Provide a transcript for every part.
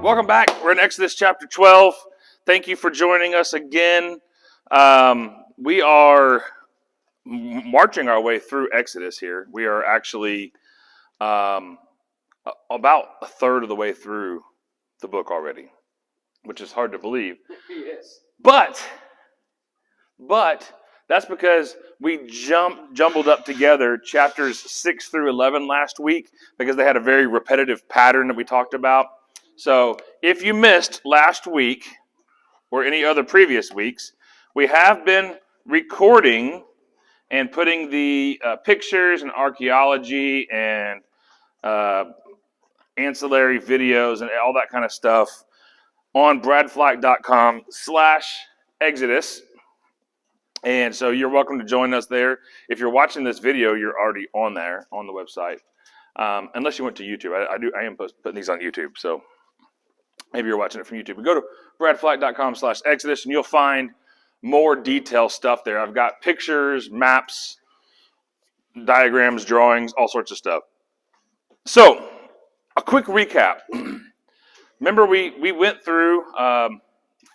Welcome back. We're in Exodus chapter 12. Thank you for joining us again. We are marching our way through Exodus here. We are actually about a third of the way through the book already, which is hard to believe. Yes. But that's because we jumbled up together chapters 6 through 11 last week because they had a very repetitive pattern that we talked about. So if you missed last week or any other previous weeks, we have been recording and putting the pictures and archaeology and ancillary videos and all that kind of stuff on bradflack.com/Exodus. And so you're welcome to join us there. If you're watching this video, you're already on there on the website. Unless you went to YouTube. I am putting these on YouTube, so maybe you're watching it from YouTube. But go to bradflack.com/Exodus and you'll find more detailed stuff there. I've got pictures, maps, diagrams, drawings, all sorts of stuff. So, a quick recap. Remember, we went through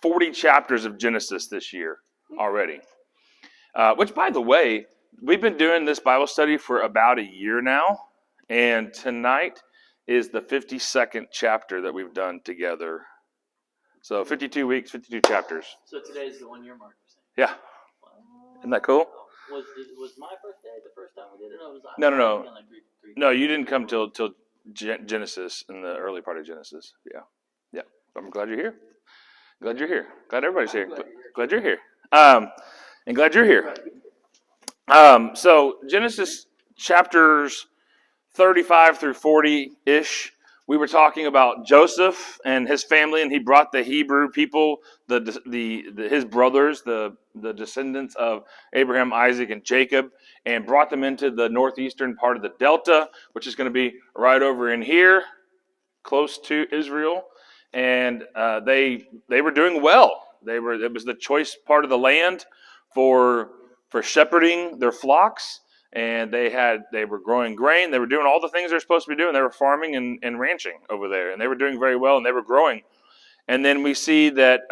40 chapters of Genesis this year already. Which, by the way, we've been doing this Bible study for about a year now. And tonight is the 52nd chapter that we've done together. So 52 weeks, 52 chapters. So today's the 1 year mark. Yeah. Isn't that cool? Was my first day the first time we did it? Or was I No. like three? No, you didn't come till Genesis, in the early part of Genesis. Yeah. I'm glad you're here. Glad everybody's here. Glad you're here. And glad you're here. So Genesis chapters 35 through 40-ish, we were talking about Joseph and his family, and he brought the Hebrew people, his brothers, the descendants of Abraham, Isaac, and Jacob, and brought them into the northeastern part of the Delta, which is going to be right over in here, close to Israel. And they were doing well. It was the choice part of the land for shepherding their flocks. And they were growing grain. They were doing all the things they're supposed to be doing. They were farming and ranching over there. And they were doing very well, and they were growing. And then we see that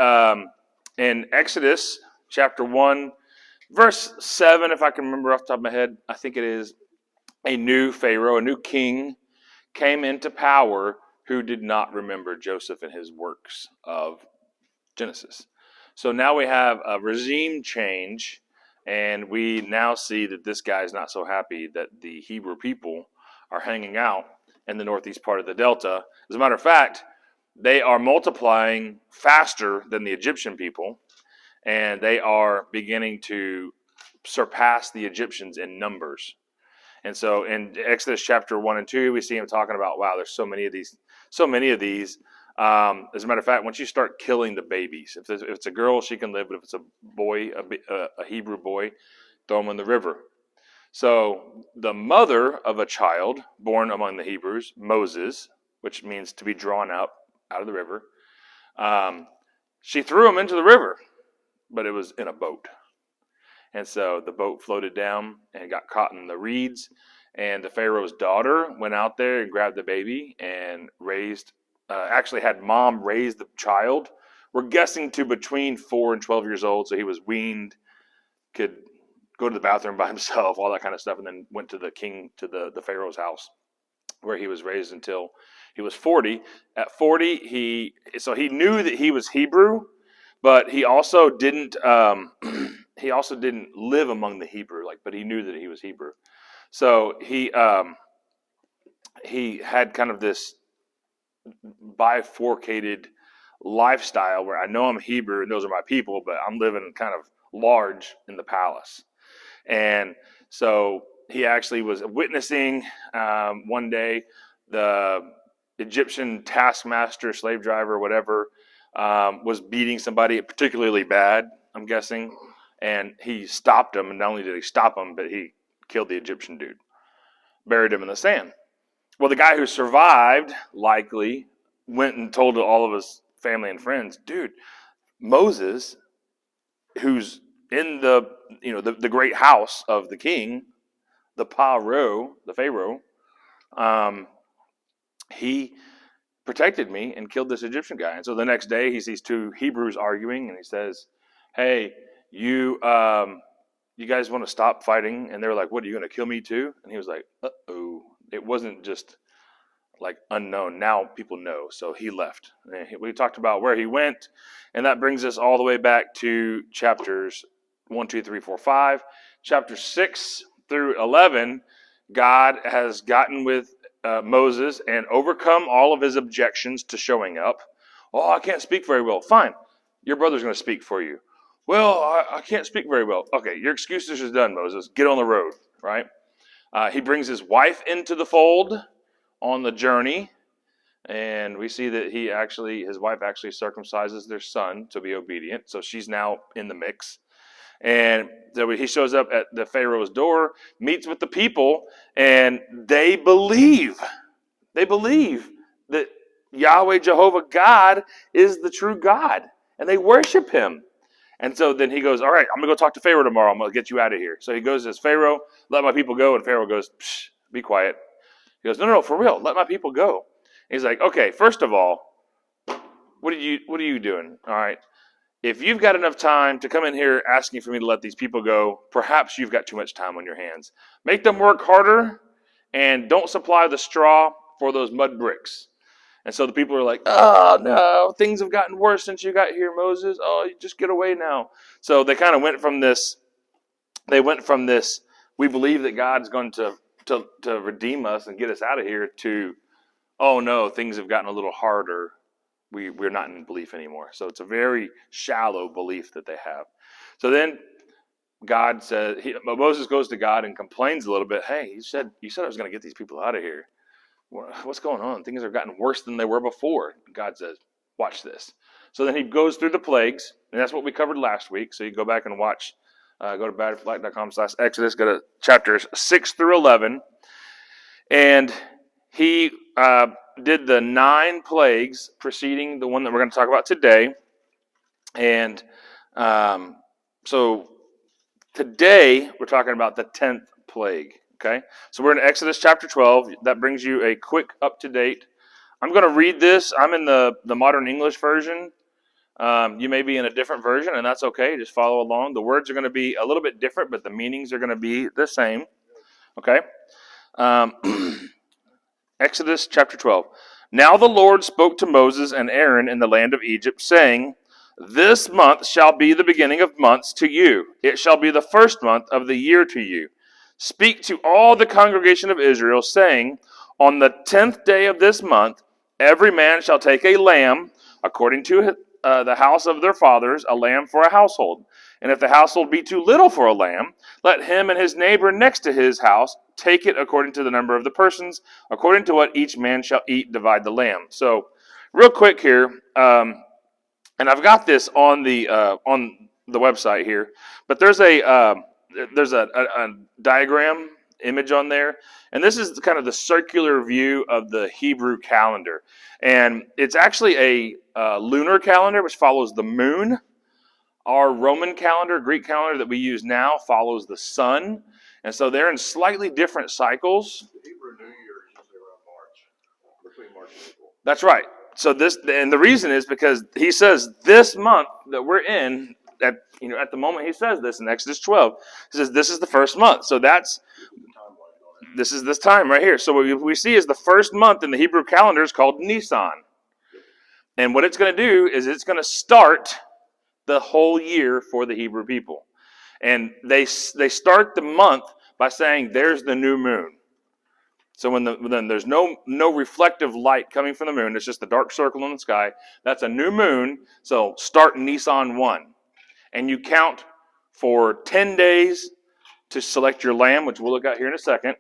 in Exodus chapter 1, verse 7, if I can remember off the top of my head, I think it is, a new Pharaoh, a new king, came into power who did not remember Joseph and his works of Genesis. So now we have a regime change. And we now see that this guy is not so happy that the Hebrew people are hanging out in the northeast part of the Delta. As a matter of fact, they are multiplying faster than the Egyptian people, and they are beginning to surpass the Egyptians in numbers. And so in Exodus chapter 1 and 2, we see him talking about, wow, there's so many of these. As a matter of fact, once you start killing the babies, if it's a girl, she can live, but if it's a boy, a Hebrew boy, throw them in the river. So the mother of a child born among the Hebrews, Moses, which means to be drawn up out of the river, she threw him into the river, but it was in a boat. And so the boat floated down and got caught in the reeds. And the Pharaoh's daughter went out there and grabbed the baby and actually had mom raise the child. We're guessing to between 4 and 12 years old. So he was weaned, could go to the bathroom by himself, all that kind of stuff. And then went to the king, to the Pharaoh's house, where he was raised until he was 40. At 40, he knew that he was Hebrew, but he also didn't live among the Hebrew, but he knew that he was Hebrew. So he had kind of this bifurcated lifestyle where I know I'm Hebrew and those are my people, but I'm living kind of large in the palace. And so he actually was witnessing one day the Egyptian taskmaster, slave driver, whatever, was beating somebody particularly bad, I'm guessing. And he stopped him, and not only did he stop him, but he killed the Egyptian dude, buried him in the sand. Well, the guy who survived likely went and told all of his family and friends, dude, Moses, who's in the great house of the king, the Pharaoh, he protected me and killed this Egyptian guy. And so the next day he sees two Hebrews arguing, and he says, hey, you guys want to stop fighting? And they're like, what, are you going to kill me too? And he was like, uh-oh. It wasn't just like unknown. Now people know. So he left. And we talked about where he went, and that brings us all the way back to chapters 1, 2, 3, 4, 5. Chapter 6 through 11, God has gotten with Moses and overcome all of his objections to showing up. Oh, I can't speak very well. Fine. Your brother's going to speak for you. Well, I can't speak very well. Okay, your excuses are done, Moses. Get on the road, right? He brings his wife into the fold on the journey, and we see that his wife actually circumcises their son to be obedient. So she's now in the mix. And so he shows up at the Pharaoh's door, meets with the people, and they believe. They believe that Yahweh, Jehovah, God is the true God, and they worship him. And so then he goes, all right, I'm going to go talk to Pharaoh tomorrow. I'm going to get you out of here. So he goes and says, Pharaoh, let my people go. And Pharaoh goes, psh, be quiet. He goes, no, for real, let my people go. And he's like, okay, first of all, what are you doing? All right. If you've got enough time to come in here asking for me to let these people go, perhaps you've got too much time on your hands. Make them work harder, and don't supply the straw for those mud bricks. And so the people are like, oh, no, things have gotten worse since you got here, Moses. Oh, you just get away now. So they kind of went from this, we believe that God's going to redeem us and get us out of here, to, oh, no, things have gotten a little harder. We're not in belief anymore. So it's a very shallow belief that they have. So then God says, Moses goes to God and complains a little bit. Hey, you said I was going to get these people out of here. What's going on? Things have gotten worse than they were before. God says, watch this. So then he goes through the plagues, and that's what we covered last week. So you go back and watch, go to badflight.com/Exodus, go to chapters 6 through 11. And he did the 9 plagues preceding the one that we're going to talk about today. And so today we're talking about the 10th plague. Okay, so we're in Exodus chapter 12. That brings you a quick up-to-date. I'm going to read this. I'm in the modern English version. You may be in a different version, and that's okay. Just follow along. The words are going to be a little bit different, but the meanings are going to be the same. Okay. Exodus chapter 12. Now the Lord spoke to Moses and Aaron in the land of Egypt, saying, this month shall be the beginning of months to you. It shall be the first month of the year to you. Speak to all the congregation of Israel, saying, on the 10th day of this month, every man shall take a lamb, according to the house of their fathers, a lamb for a household. And if the household be too little for a lamb, let him and his neighbor next to his house take it according to the number of the persons, according to what each man shall eat, divide the lamb. So, real quick here, and I've got this on the website here, but there's a diagram image on there, and this is kind of the circular view of the Hebrew calendar, and it's actually a lunar calendar which follows the moon. Our Roman calendar, Greek calendar that we use now, follows the sun, and so they're in slightly different cycles. The Hebrew New Year is usually around March, between March and April. That's right. So and the reason is because he says this month that we're in, at the moment he says this in Exodus 12, he says this is the first month. So this is this time right here. So what we see is the first month in the Hebrew calendar is called Nisan. And what it's going to do is it's going to start the whole year for the Hebrew people. And they start the month by saying there's the new moon. So when there's no reflective light coming from the moon, it's just the dark circle in the sky, that's a new moon. So start Nisan 1. And you count for 10 days to select your lamb, which we'll look at here in a second.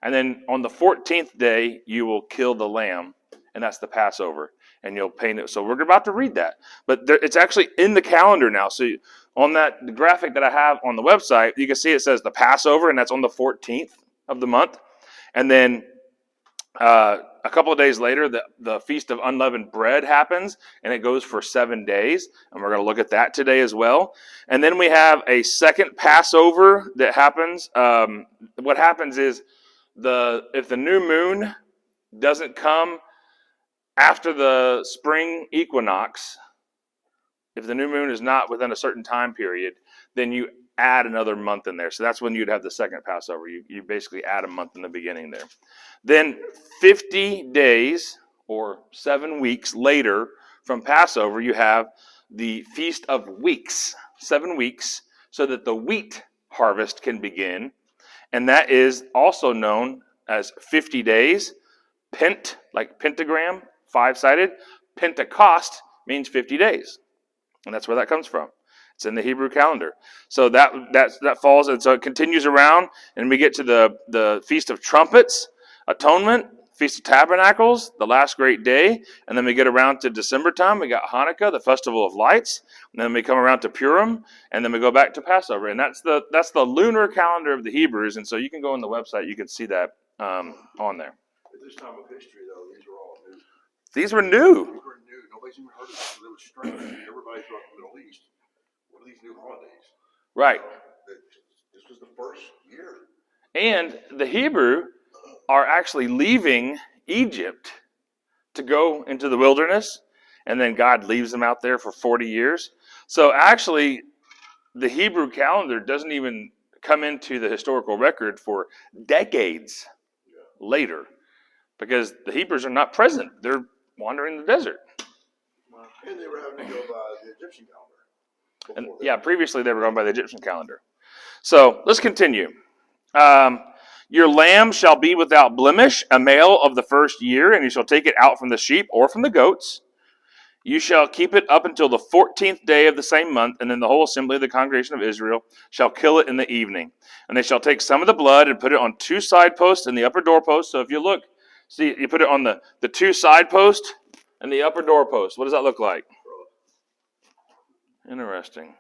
And then on the 14th day, you will kill the lamb, and that's the Passover. And you'll paint it. So we're about to read that. But it's actually in the calendar now. So on the graphic that I have on the website, you can see it says the Passover, and that's on the 14th of the month. And then a couple of days later, the Feast of Unleavened Bread happens, and it goes for 7 days. And we're going to look at that today as well. And then we have a second Passover that happens. What happens is if the new moon doesn't come after the spring equinox, if the new moon is not within a certain time period, then you add another month in there. So that's when you'd have the second Passover. You basically add a month in the beginning there. Then 50 days or 7 weeks later from Passover, you have the Feast of Weeks, 7 weeks, so that the wheat harvest can begin. And that is also known as 50 days. Pent, like pentagram, 5-sided. Pentecost means 50 days. And that's where that comes from. It's in the Hebrew calendar. So that falls, and so it continues around, and we get to the Feast of Trumpets, Atonement, Feast of Tabernacles, the last great day, and then we get around to December time. We got Hanukkah, the Festival of Lights, and then we come around to Purim, and then we go back to Passover. And that's the lunar calendar of the Hebrews, and so you can go on the website, you can see that on there. At this time of history, though, these are all new. These were new. These were new. Nobody's even heard of this. So it was strange. Everybody throughout the Middle East, what are these new holidays? Right. This was the first year. And the Hebrew are actually leaving Egypt to go into the wilderness, and then God leaves them out there for 40 years. So actually, the Hebrew calendar doesn't even come into the historical record for decades later, because the Hebrews are not present. They're wandering the desert. And they were having to go by the Egyptian calendar. And yeah, previously they were going by the Egyptian calendar. So let's continue. Your lamb shall be without blemish, a male of the first year, and you shall take it out from the sheep or from the goats. You shall keep it up until the 14th day of the same month, and then the whole assembly of the congregation of Israel shall kill it in the evening. And they shall take some of the blood and put it on 2 side posts in the upper doorpost. So if you look, see, you put it on the 2 side posts and the upper doorpost. What does that look like? Interesting.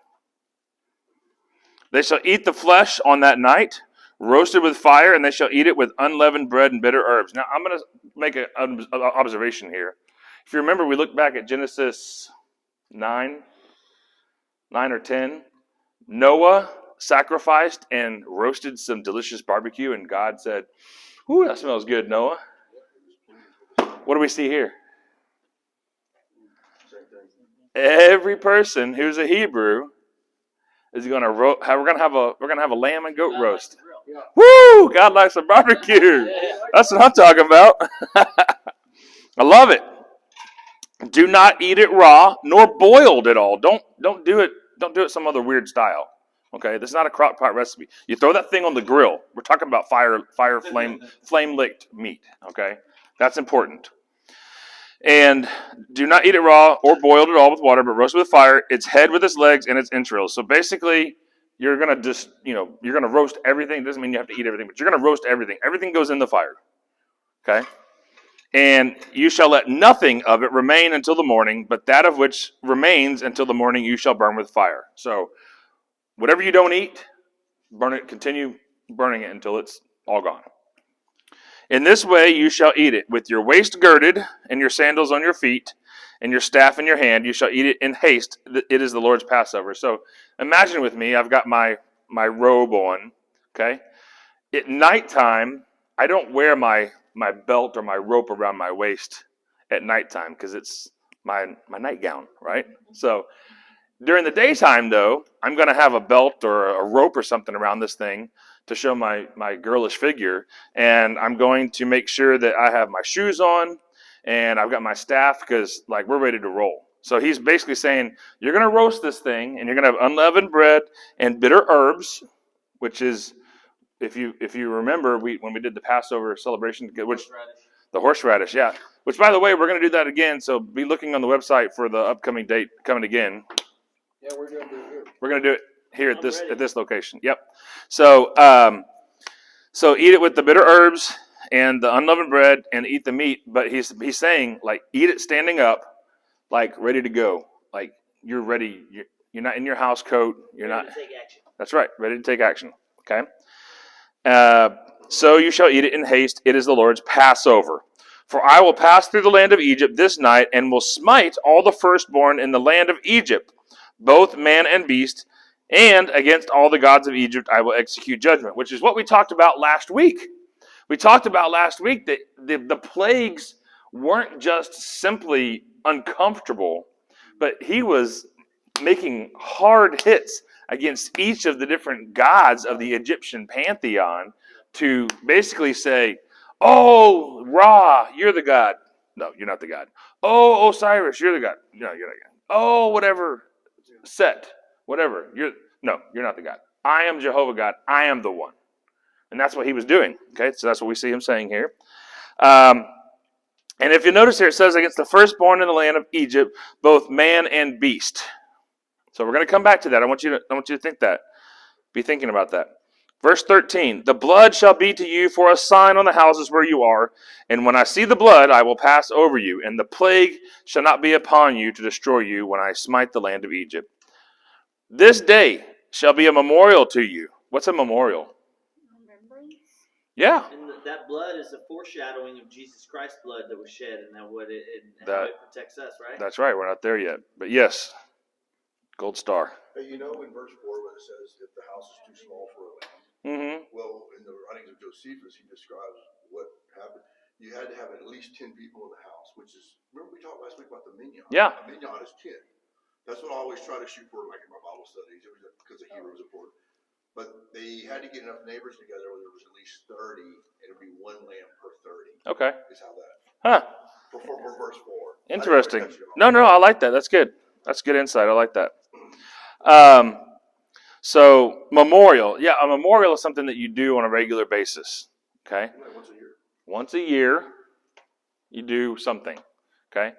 They shall eat the flesh on that night, roasted with fire, and they shall eat it with unleavened bread and bitter herbs. Now, I'm going to make an observation here. If you remember, we looked back at Genesis 9 or 10. Noah sacrificed and roasted some delicious barbecue, and God said, "Ooh, that smells good, Noah." What do we see here? Every person who's a Hebrew is going to we're going to have a lamb and goat roast. Woo! God likes a barbecue. That's what I'm talking about. I love it. Do not eat it raw nor boiled at all. Don't do it. Don't do it some other weird style. Okay, this is not a crock pot recipe. You throw that thing on the grill. We're talking about flame licked meat. Okay, that's important. And do not eat it raw or boiled at all with water, but roast it with fire, its head with its legs and its entrails. So basically, you're going to you're going to roast everything. It doesn't mean you have to eat everything, but you're going to roast everything. Everything goes in the fire. Okay? And you shall let nothing of it remain until the morning, but that of which remains until the morning you shall burn with fire. So whatever you don't eat, burn it, continue burning it until it's all gone. In this way you shall eat it, with your waist girded and your sandals on your feet and your staff in your hand. You shall eat it in haste. It is the Lord's Passover. So imagine with me, I've got my robe on, okay? At nighttime, I don't wear my belt or my rope around my waist at nighttime because it's my nightgown, right? So during the daytime, though, I'm going to have a belt or a rope or something around this thing to show my girlish figure, and I'm going to make sure that I have my shoes on and I've got my staff because, like, we're ready to roll. So he's basically saying, you're going to roast this thing, and you're going to have unleavened bread and bitter herbs, which is, if you remember, when we did the Passover celebration, which the horseradish, yeah. Which, by the way, we're going to do that again. So be looking on the website for the upcoming date coming again. Yeah, we're going to do it here. We're going to do it here at this location. Yep. So so eat it with the bitter herbs and the unleavened bread, and eat the meat. But he's saying, like, eat it standing up, like ready to go, like you're ready. You're not in your house coat. You're Ready not. to take action. That's right. Ready to take action. Okay. So you shall eat it in haste. It is the Lord's Passover. For I will pass through the land of Egypt this night, and will smite all the firstborn in the land of Egypt, both man and beast, and against all the gods of Egypt I will execute judgment, which is what we talked about last week. We talked about last week that the plagues weren't just simply uncomfortable, but he was making hard hits against each of the different gods of the Egyptian pantheon to basically say, oh, Ra, you're the god. No, you're not the god. Oh, Osiris, you're the god. No, you're not the god. Oh, whatever, Set, whatever. You're not the god. I am Jehovah God. I am the one. And that's what he was doing. Okay, so that's what we see him saying here. And if you notice here, it says against the firstborn in the land of Egypt, both man and beast. So we're going to come back to that. I want you to think that. Be thinking about that. Verse 13, the blood shall be to you for a sign on the houses where you are, and when I see the blood, I will pass over you, and the plague shall not be upon you to destroy you when I smite the land of Egypt. This day shall be a memorial to you. What's a memorial? Remembrance? Yeah. And that blood is a foreshadowing of Jesus Christ's blood that was shed, and how it protects us, right? That's right. We're not there yet. But yes, gold star. Hey, you know in verse 4 when it says if the house is too small for a lamb, well, in the writings of Josephus, he describes what happened. You had to have at least 10 people in the house, which is, remember we talked last week about the minyan? Yeah. A minyan is 10. That's what I always try to shoot for, like in my Bible studies, because the Hebrew was important. But they had to get enough neighbors together where there was at least 30, and it would be one lamb per 30. Okay. Is how that. Huh. For verse 4. Interesting. No, I like that. That's good. That's good insight. I like that. So, memorial. Yeah, a memorial is something that you do on a regular basis. Okay? Once a year. Once a year, you do something. Okay?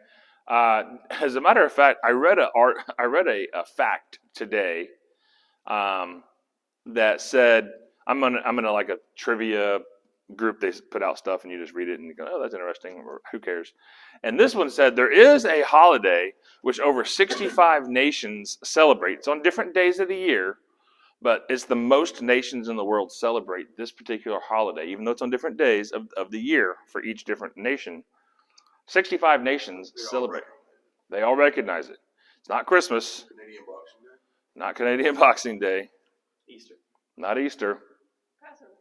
As a matter of fact, I read a fact today that said, I'm in like a trivia group. They put out stuff and you just read it and you go, oh, that's interesting, or who cares? And this one said there is a holiday which over 65 nations celebrate. It's on different days of the year, but it's the most nations in the world celebrate this particular holiday, even though it's on different days of the year for each different nation. 65 nations celebrate. They all recognize it. It's not Christmas. Canadian Boxing Day. Not Canadian Boxing Day. Easter. Not Easter. Passover.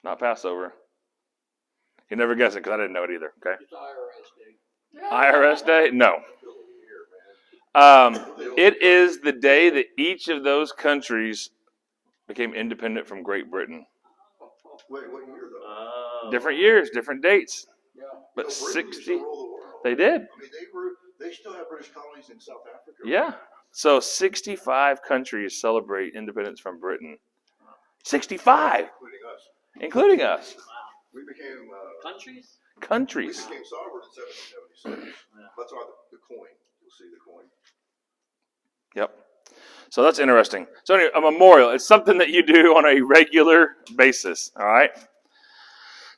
Not Passover. You never guess it because I didn't know it either. Okay. It's IRS Day. IRS Day? No. It is the day that each of those countries became independent from Great Britain. Wait, what year though? Different years, different dates. Yeah. But No, 60. The They did. I mean, they still have British colonies in South Africa. Yeah. So 65 countries celebrate independence from Britain. 65, including us. Wow. We became Countries? Countries. We became sovereign in 1776. That's why the coin. You'll see the coin. Yep. So that's interesting. So anyway, a memorial. It's something that you do on a regular basis. All right.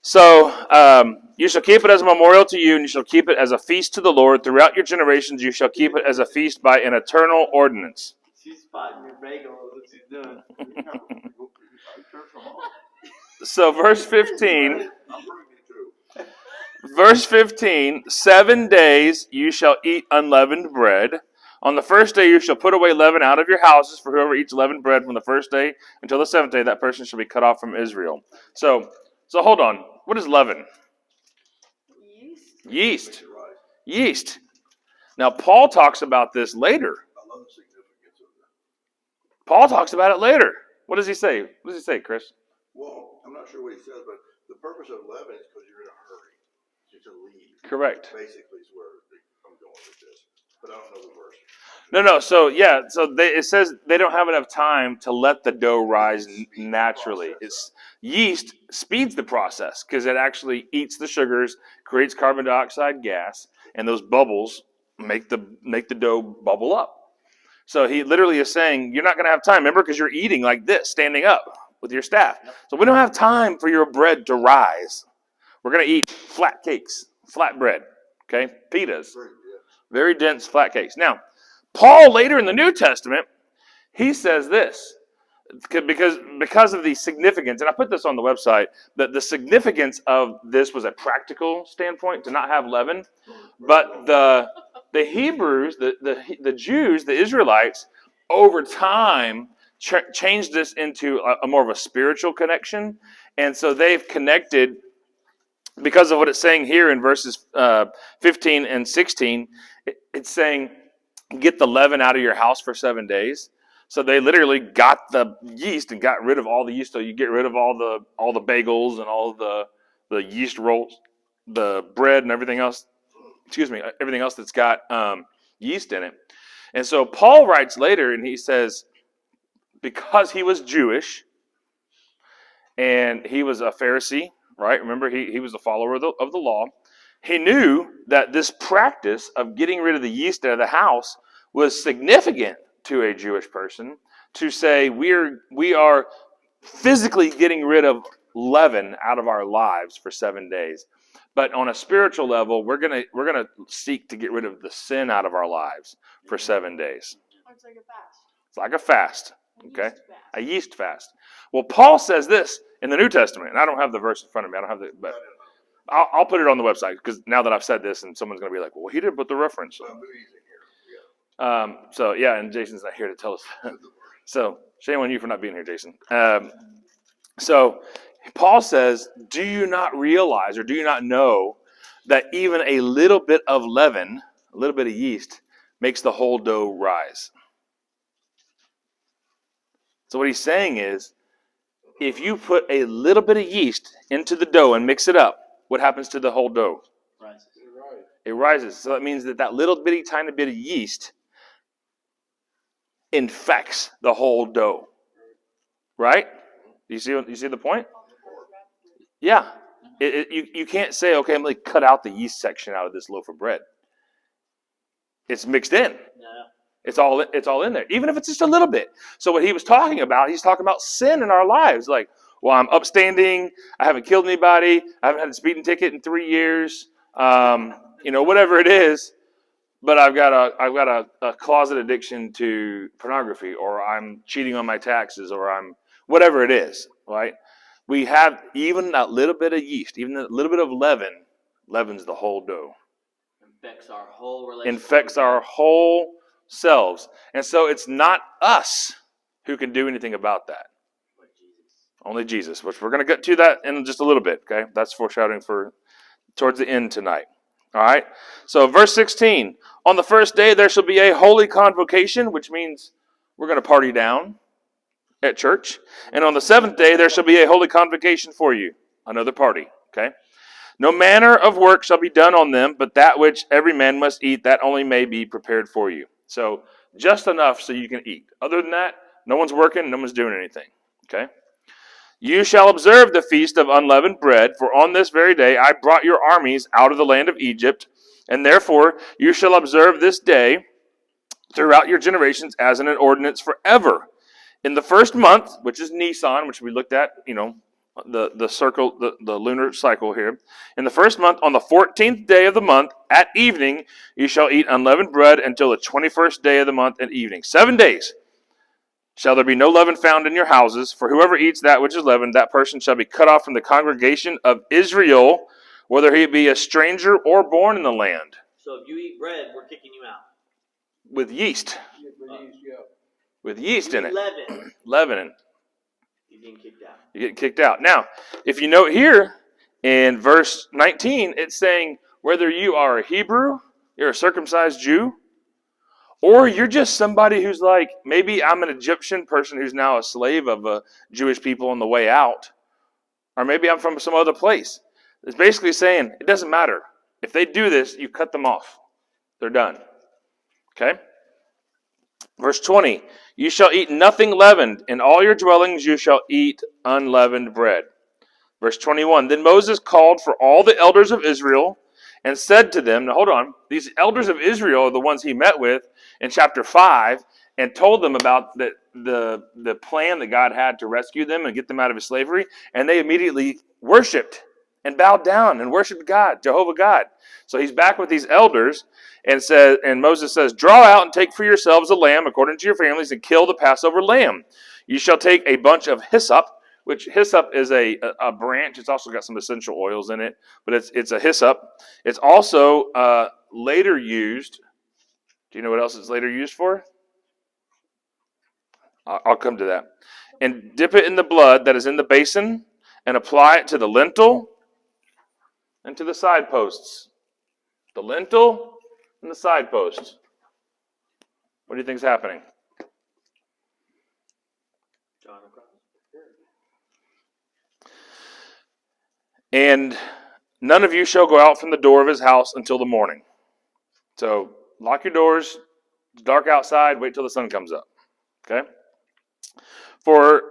So you shall keep it as a memorial to you, and you shall keep it as a feast to the Lord throughout your generations. You shall keep it as a feast by an eternal ordinance. She's fighting your bagel. What's she doing? So verse 15. Verse 15, 7 days you shall eat unleavened bread. On the first day you shall put away leaven out of your houses, for whoever eats leavened bread from the first day until the seventh day, that person shall be cut off from Israel. So hold on. What is leaven? Yeast. Yeast. Now, Paul talks about this later. I love the significance of that. Paul talks about it later. What does he say? What does he say, Chris? Well, I'm not sure what he says, but the purpose of leaven is because you're in a hurry. You're to leave. Correct. Basically is where I'm going with this. But I don't know the verse. No. So it says they don't have enough time to let the dough rise naturally. It's yeast speeds the process because it actually eats the sugars, creates carbon dioxide gas, and those bubbles make the dough bubble up. So he literally is saying you're not going to have time. Remember, because you're eating like this, standing up with your staff. So we don't have time for your bread to rise. We're going to eat flat cakes, flat bread, okay, pitas. Very dense flat cakes. Now, Paul later in the New Testament, he says this, because of the significance, and I put this on the website, that the significance of this was a practical standpoint to not have leaven, but the Hebrews, the Jews, the Israelites, over time changed this into a more of a spiritual connection, and so they've connected because of what it's saying here in verses 15 and 16. It's saying, get the leaven out of your house for 7 days. So they literally got the yeast and got rid of all the yeast. So you get rid of all the bagels and all the yeast rolls, the bread and everything else. Everything else that's got yeast in it. And so Paul writes later, and he says, because he was Jewish and he was a Pharisee, right? Remember, he was a follower of the law. He knew that this practice of getting rid of the yeast out of the house was significant to a Jewish person, to say we are physically getting rid of leaven out of our lives for 7 days. But on a spiritual level, we're gonna seek to get rid of the sin out of our lives for 7 days. It's like a fast. It's like a fast, okay? Yeast fast. A yeast fast. Well, Paul says this in the New Testament, and I don't have the verse in front of me. I don't have the, but I'll put it on the website, because now that I've said this, and someone's going to be like, well, he didn't put the reference. So yeah, and Jason's not here to tell us that. So shame on you for not being here, Jason. So Paul says, do you not realize, or do you not know, that even a little bit of leaven, a little bit of yeast, makes the whole dough rise? So what he's saying is, if you put a little bit of yeast into the dough and mix it up, what happens to the whole dough? Rises. It rises. So that means that little bitty tiny bit of yeast infects the whole dough. Right? You see the point? Yeah. You can't say, okay, I'm going to cut out the yeast section out of this loaf of bread. It's mixed in. No. It's all in there, even if it's just a little bit. So what he was talking about, he's talking about sin in our lives. Like, well, I'm upstanding. I haven't killed anybody. I haven't had a speeding ticket in 3 years. Whatever it is. But I've got a closet addiction to pornography, or I'm cheating on my taxes, or I'm whatever it is. Right? We have even that little bit of yeast, even that little bit of leaven, leavens the whole dough. Infects our whole relationship. Infects our whole selves. And so it's not us who can do anything about that. Only Jesus, which we're going to get to that in just a little bit, okay? That's foreshadowing for towards the end tonight. All right? So verse 16, on the first day there shall be a holy convocation, which means we're going to party down at church. And on the seventh day there shall be a holy convocation for you, another party, okay? No manner of work shall be done on them, but that which every man must eat, that only may be prepared for you. So just enough so you can eat. Other than that, no one's working, no one's doing anything. Okay? You shall observe the feast of unleavened bread, for on this very day I brought your armies out of the land of Egypt, and therefore you shall observe this day throughout your generations as an ordinance forever. In the first month, which is Nisan, which we looked at, the circle, the lunar cycle here. In the first month, on the 14th day of the month, at evening, you shall eat unleavened bread until the 21st day of the month at evening. 7 days shall there be no leaven found in your houses, for whoever eats that which is leavened, that person shall be cut off from the congregation of Israel, whether he be a stranger or born in the land. So if you eat bread, we're kicking you out. With yeast. With yeast in it. Leaven. You're getting kicked out. You're getting kicked out. Now, if you note here in verse 19, it's saying whether you are a Hebrew, you're a circumcised Jew, or you're just somebody who's like, maybe I'm an Egyptian person who's now a slave of a Jewish people on the way out, or maybe I'm from some other place. It's basically saying it doesn't matter. If they do this, you cut them off. They're done. Okay? Verse 20, you shall eat nothing leavened. In all your dwellings you shall eat unleavened bread. Verse 21, then Moses called for all the elders of Israel and said to them, now hold on, these elders of Israel are the ones he met with in chapter 5 and told them about the plan that God had to rescue them and get them out of slavery. And they immediately worshipped and bowed down and worshipped God, Jehovah God. So he's back with these elders and Moses says, draw out and take for yourselves a lamb according to your families and kill the Passover lamb. You shall take a bunch of hyssop, which hyssop is a branch. It's also got some essential oils in it, but it's a hyssop. It's also later used. Do you know what else it's later used for? I'll come to that. And dip it in the blood that is in the basin and apply it to the lintel and to the side posts. The lintel and the side posts. What do you think is happening? And none of you shall go out from the door of his house until the morning. So lock your doors. It's dark outside. Wait till the sun comes up. Okay? For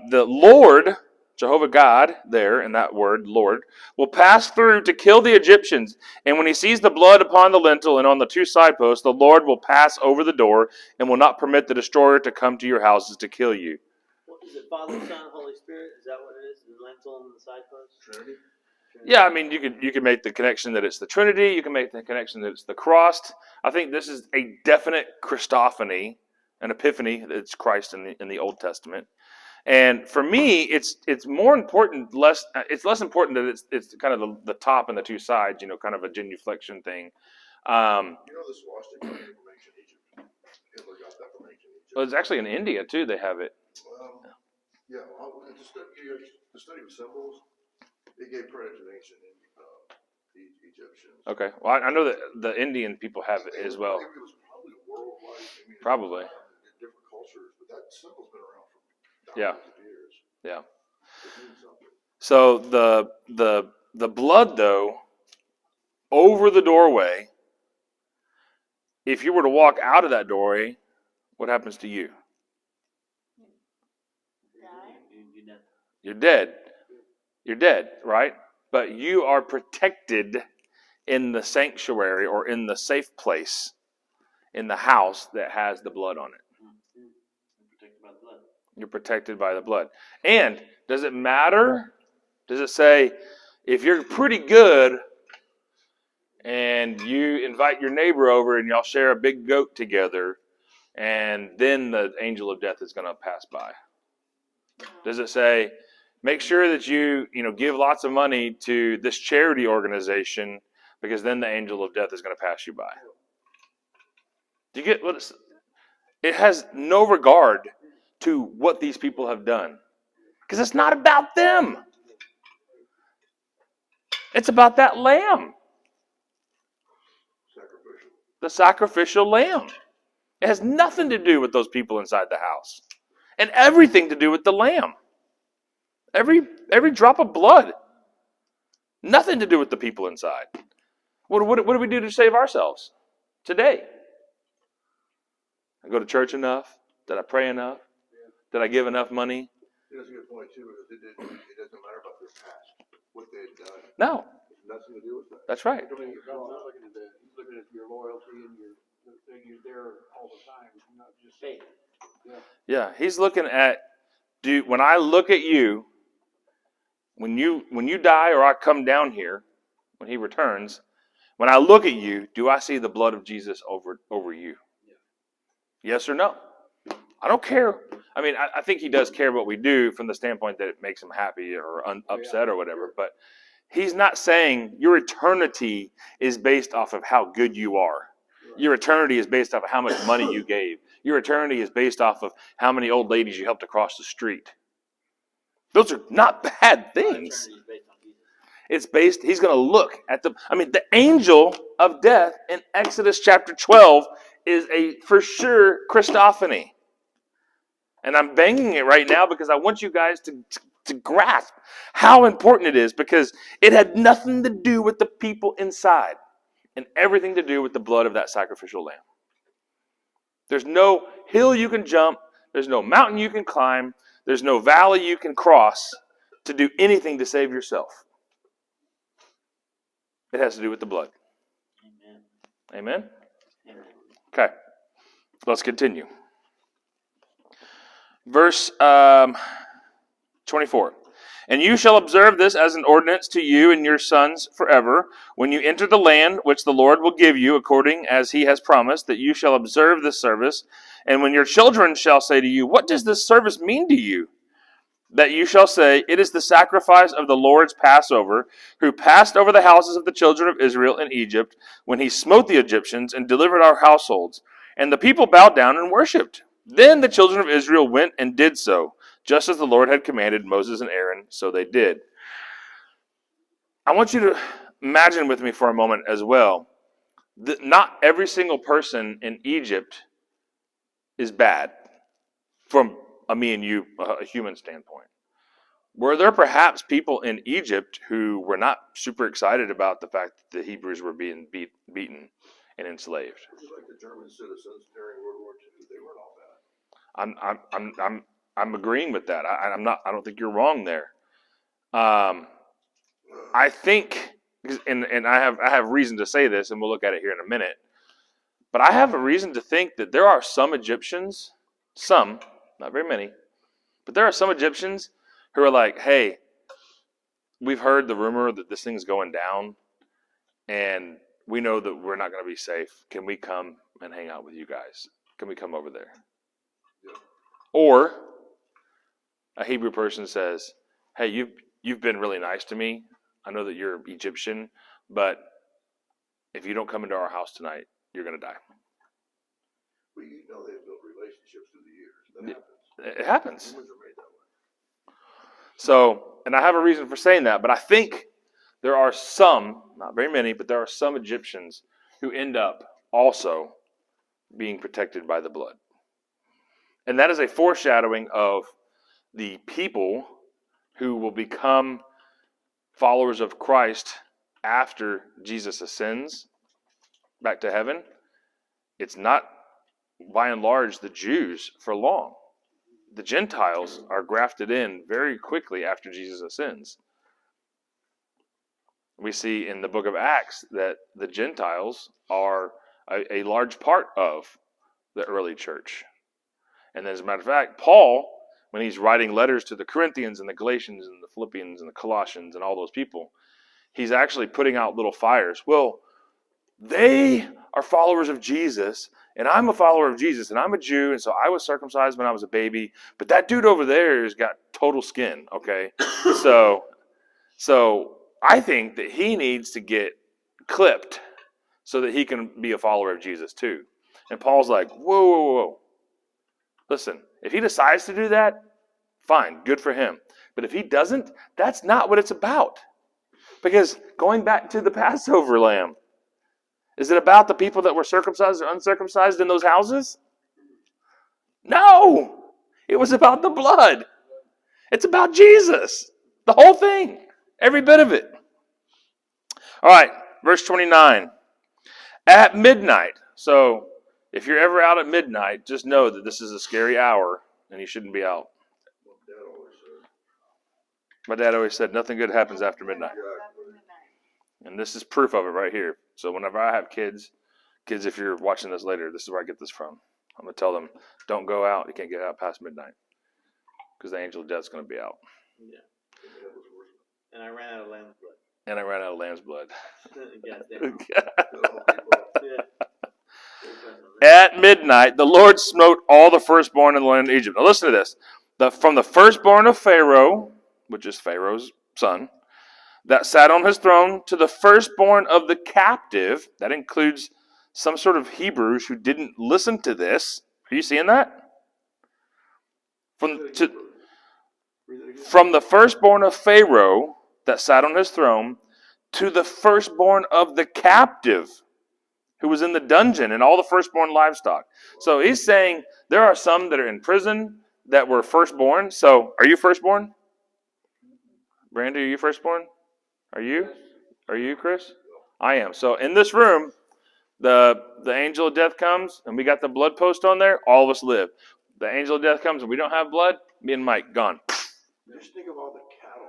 the Lord, Jehovah God, there in that word, Lord, will pass through to kill the Egyptians. And when he sees the blood upon the lintel and on the two side posts, the Lord will pass over the door and will not permit the destroyer to come to your houses to kill you. What is it, Father, Son, Holy Spirit? Is that what it is? The lintel and the side post? Trinity? Yeah, I mean, you can make the connection that it's the Trinity. You can make the connection that it's the cross. I think this is a definite Christophany, an epiphany. It's Christ in the Old Testament. And for me, it's more important. It's less important that it's kind of the top and the two sides. Kind of a genuflection thing. You know the swastika came from ancient Egypt. Hitler got that from ancient Egypt. Well, it's actually in India too. They have it. Yeah, the study of symbols, it gave credit to the ancient Egyptians. Okay. Well, I know that the Indian people have it as well. It was probably worldwide. Probably. Different cultures, but that symbol's been around for Yeah. thousands of years. Yeah. It means something. So the blood though over the doorway. If you were to walk out of that doorway, what happens to you? You're dead. You're dead, right? But you are protected in the sanctuary or in the safe place in the house that has the blood on it. You're protected by the blood. And does it matter? Does it say, if you're pretty good and you invite your neighbor over and y'all share a big goat together, and then the angel of death is going to pass by? Does it say, make sure that you give lots of money to this charity organization, because then the angel of death is going to pass you by? Do you get what it's? It has no regard to what these people have done, because it's not about them. It's about that lamb, the sacrificial lamb. It has nothing to do with those people inside the house, and everything to do with the lamb. Every drop of blood. Nothing to do with the people inside. What do we do to save ourselves today? I go to church enough? Did I pray enough? Did I give enough money? That's a good point too, because it doesn't matter about their past, what they had done. No. It's nothing to do with that. That's right. God's looking at your loyalty and you're there all the time, not just faith. Yeah, he's looking at, when I look at you, when you die or I come down here, when he returns, when I look at you, do I see the blood of Jesus over you? Yes or no? I don't care. I mean, I think he does care what we do from the standpoint that it makes him happy or upset or whatever, but he's not saying your eternity is based off of how good you are. Your eternity is based off of how much money you gave. Your eternity is based off of how many old ladies you helped across the street. Those are not bad things. It's based, he's going to look at the angel of death in Exodus chapter 12 is a, for sure, Christophany. And I'm banging it right now because I want you guys to grasp how important it is, because it had nothing to do with the people inside and everything to do with the blood of that sacrificial lamb. There's no hill you can jump. There's no mountain you can climb. There's no valley you can cross to do anything to save yourself. It has to do with the blood. Amen? Amen? Okay. Let's continue. Verse 24. And you shall observe this as an ordinance to you and your sons forever, when you enter the land which the Lord will give you, according as he has promised, that you shall observe this service. And when your children shall say to you, what does this service mean to you? That you shall say, it is the sacrifice of the Lord's Passover, who passed over the houses of the children of Israel in Egypt, when he smote the Egyptians and delivered our households. And the people bowed down and worshipped. Then the children of Israel went and did so, just as the Lord had commanded Moses and Aaron, so they did. I want you to imagine with me for a moment as well, that not every single person in Egypt is bad from a me and you, a human standpoint. Were there perhaps people in Egypt who were not super excited about the fact that the Hebrews were being beaten and enslaved? Just like the German citizens during World War II, they weren't all bad. I'm agreeing with that. I don't think you're wrong there. I think, and I have reason to say this, and we'll look at it here in a minute. But I have a reason to think that there are some Egyptians, some, not very many, but there are some Egyptians who are like, hey, we've heard the rumor that this thing's going down, and we know that we're not going to be safe. Can we come and hang out with you guys? Can we come over there? Yeah. Or a Hebrew person says, hey, you've been really nice to me. I know that you're Egyptian, but if you don't come into our house tonight, you're going to die. Well, you know they've built relationships through the years. That happens. It happens. Humans are made that way. So, and I have a reason for saying that, but I think there are some, not very many, but there are some Egyptians who end up also being protected by the blood. And that is a foreshadowing of the people who will become followers of Christ after Jesus ascends back to heaven. It's not, by and large, the Jews for long. The Gentiles are grafted in very quickly after Jesus ascends. We see in the book of Acts that the Gentiles are a large part of the early church. And as a matter of fact, Paul, when he's writing letters to the Corinthians and the Galatians and the Philippians and the Colossians and all those people, he's actually putting out little fires. Well, they are followers of Jesus, and I'm a follower of Jesus, and I'm a Jew, and so I was circumcised when I was a baby, but that dude over there has got total skin, okay? So I think that he needs to get clipped so that he can be a follower of Jesus too. And Paul's like, whoa. Listen, if he decides to do that, fine, good for him. But if he doesn't, that's not what it's about. Because going back to the Passover lamb, is it about the people that were circumcised or uncircumcised in those houses? No! It was about the blood. It's about Jesus. The whole thing. Every bit of it. All right, verse 29. At midnight. So, if you're ever out at midnight, just know that this is a scary hour and you shouldn't be out. My dad always said nothing good happens after midnight. And this is proof of it right here. So whenever I have kids, if you're watching this later, this is where I get this from. I'm going to tell them, don't go out. You can't get out past midnight. Because the angel of death's going to be out. Yeah. And I ran out of lamb's blood. At midnight, the Lord smote all the firstborn in the land of Egypt. Now listen to this. From the firstborn of Pharaoh, which is Pharaoh's son, that sat on his throne, to the firstborn of the captive, that includes some sort of Hebrews who didn't listen to this. Are you seeing that? From the firstborn of Pharaoh that sat on his throne, to the firstborn of the captive who was in the dungeon, and all the firstborn livestock. So he's saying there are some that are in prison that were firstborn. So are you firstborn? Brandy, are you firstborn? Are you? Are you, Chris? I am. So in this room, the angel of death comes, and we got the blood post on there. All of us live. The angel of death comes, and we don't have blood. Me and Mike, gone. Just think of all the cattle.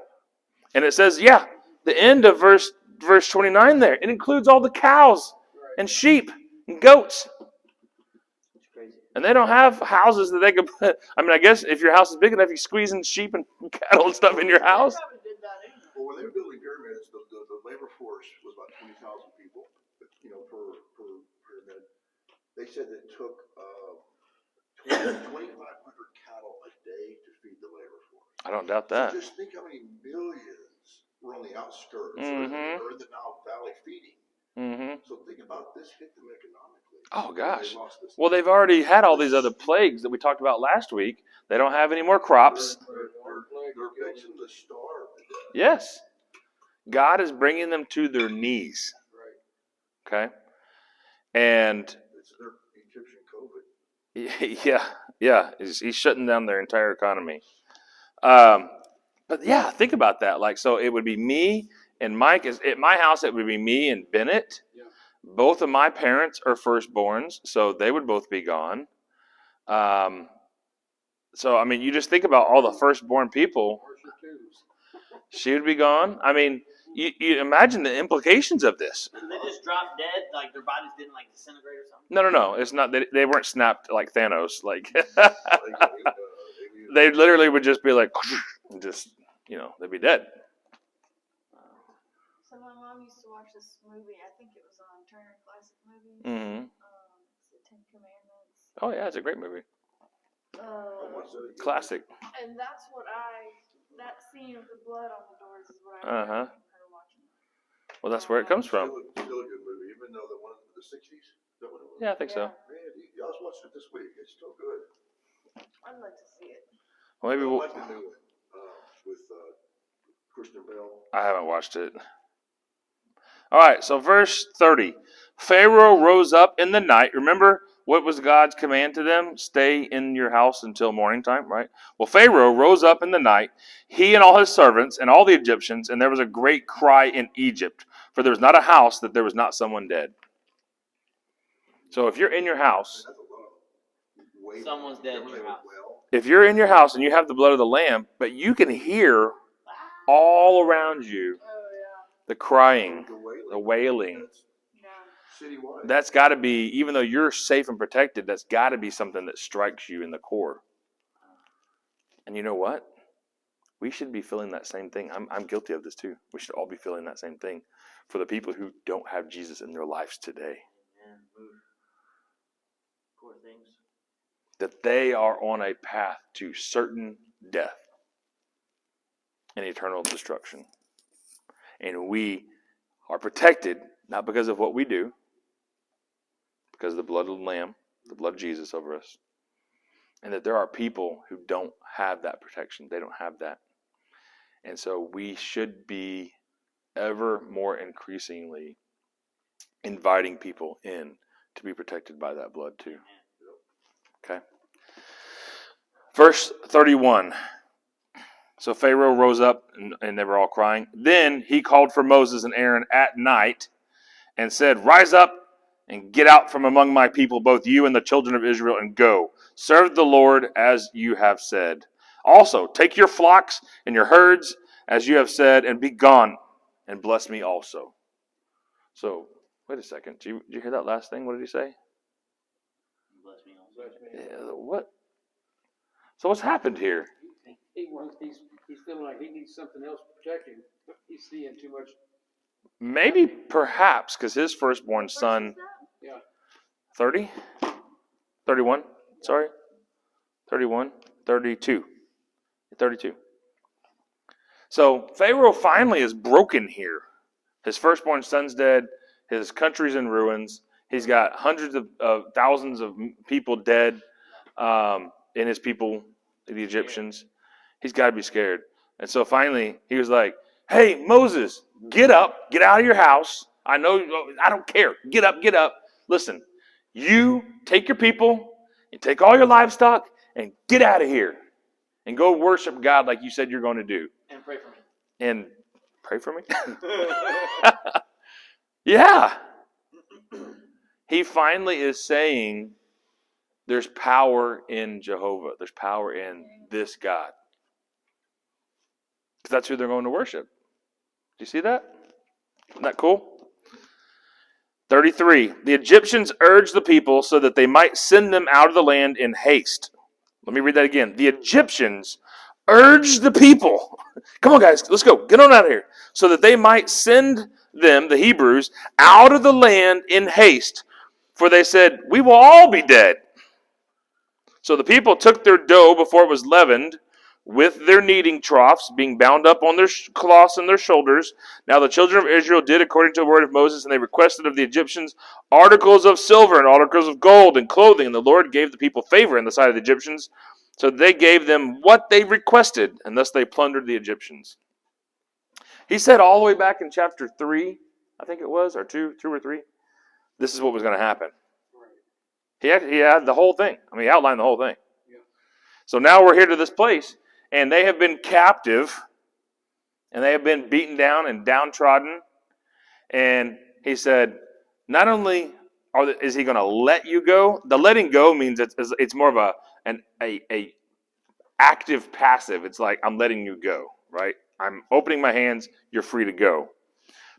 And it says, yeah, the end of verse 29 there. It includes all the cows and sheep and goats. And they don't have houses that they could put. I mean, I guess if your house is big enough, you squeeze in sheep and cattle and stuff in your house. Well, when they were building pyramids, the labor force was about 20,000 people, per pyramid. They said it took 2,500 cattle a day to feed the labor force. I don't doubt that. So just think how many millions were on the outskirts or in the Nile Valley feeding. Mm-hmm. So think about this hit them economically. Oh, gosh. Well, they've already had all these other plagues that we talked about last week. They don't have any more crops. They're fixing to starve. Yes. God is bringing them to their knees. Right. Okay? And It's their Egyptian COVID. yeah, he's shutting down their entire economy. But yeah, think about that. Like, so it would be me and Mike. At my house, it would be me and Bennett. Yeah. Both of my parents are firstborns, so they would both be gone. So, I mean, you just think about all the firstborn people. Marcia twos. She would be gone. I mean, you imagine the implications of this. So they just dropped dead, like their bodies didn't like disintegrate or something? No. It's not. They weren't snapped like Thanos. Like they literally would just be like, just they'd be dead. So my mom used to watch this movie. I think it was on Turner Classic Movies. Mm-hmm. It's the 10 Commandments. Oh yeah, it's a great movie. Classic. And that's what that scene of the blood on the doors is what I remember from her watching it. Well, that's where it comes from. Still a good movie, even though the one in the 60s. That one Yeah, I think so. Man, I was watching it this week. It's still good. I'd like to see it. Well, maybe I like the new one with Christian Bale. I haven't watched it. All right, so verse 30. Pharaoh rose up in the night. Remember what was God's command to them? Stay in your house until morning time, right? Well, Pharaoh rose up in the night, he and all his servants and all the Egyptians, and there was a great cry in Egypt, for there was not a house that there was not someone dead. So if you're in your house, Someone's dead in your house. if you're in your house and you have the blood of the Lamb, but you can hear all around you the crying, the wailing. Citywide. That's got to be, even though you're safe and protected, that's got to be something that strikes you in the core. And you know what? We should be feeling that same thing. I'm guilty of this too. We should all be feeling that same thing for the people who don't have Jesus in their lives today. Poor things. That they are on a path to certain death and eternal destruction. And we are protected, not because of what we do, because of the blood of the Lamb, the blood of Jesus over us. And that there are people who don't have that protection. They don't have that. And so we should be ever more increasingly inviting people in to be protected by that blood too. Okay. Verse 31. So Pharaoh rose up and they were all crying. Then he called for Moses and Aaron at night and said, "Rise up and get out from among my people, both you and the children of Israel, and go. Serve the Lord as you have said. Also, take your flocks and your herds as you have said, and be gone, and bless me also." So, wait a second. Did you hear that last thing? What did he say? Bless me also. Yeah, what? So what's happened here? He's feeling like he needs something else to protect him. He's seeing too much. Maybe, perhaps, because his firstborn son, Yeah. 30? 31? Sorry? 31? 32. 32. So Pharaoh finally is broken here. His firstborn son's dead. His country's in ruins. He's got hundreds of thousands of people dead in his people, the Egyptians. He's got to be scared. And so finally he was like, "Hey, Moses, get up. Get out of your house. I know, I don't care. Get up, get up. Listen, you take your people and take all your livestock and get out of here. And go worship God like you said you're going to do. And pray for me. And pray for me?" Yeah. He finally is saying there's power in Jehovah. There's power in this God. Because that's who they're going to worship. Do you see that? Isn't that cool? 33. The Egyptians urged the people so that they might send them out of the land in haste. Let me read that again. The Egyptians urged the people. Come on, guys. Let's go. Get on out of here. So that they might send them, the Hebrews, out of the land in haste. For they said, "We will all be dead." So the people took their dough before it was leavened, with their kneading troughs being bound up on their cloths and their shoulders. Now the children of Israel did according to the word of Moses, and they requested of the Egyptians articles of silver and articles of gold and clothing. And the Lord gave the people favor in the sight of the Egyptians, so they gave them what they requested, and thus they plundered the Egyptians. He said all the way back in chapter 3, I think it was, or 2 or 3, this is what was going to happen. He had the whole thing. I mean, he outlined the whole thing. Yeah. So now we're here to this place, and they have been captive, and they have been beaten down and downtrodden. And he said, not only is he going to let you go, the letting go means it's more of an active passive. It's like, I'm letting you go, right? I'm opening my hands, you're free to go.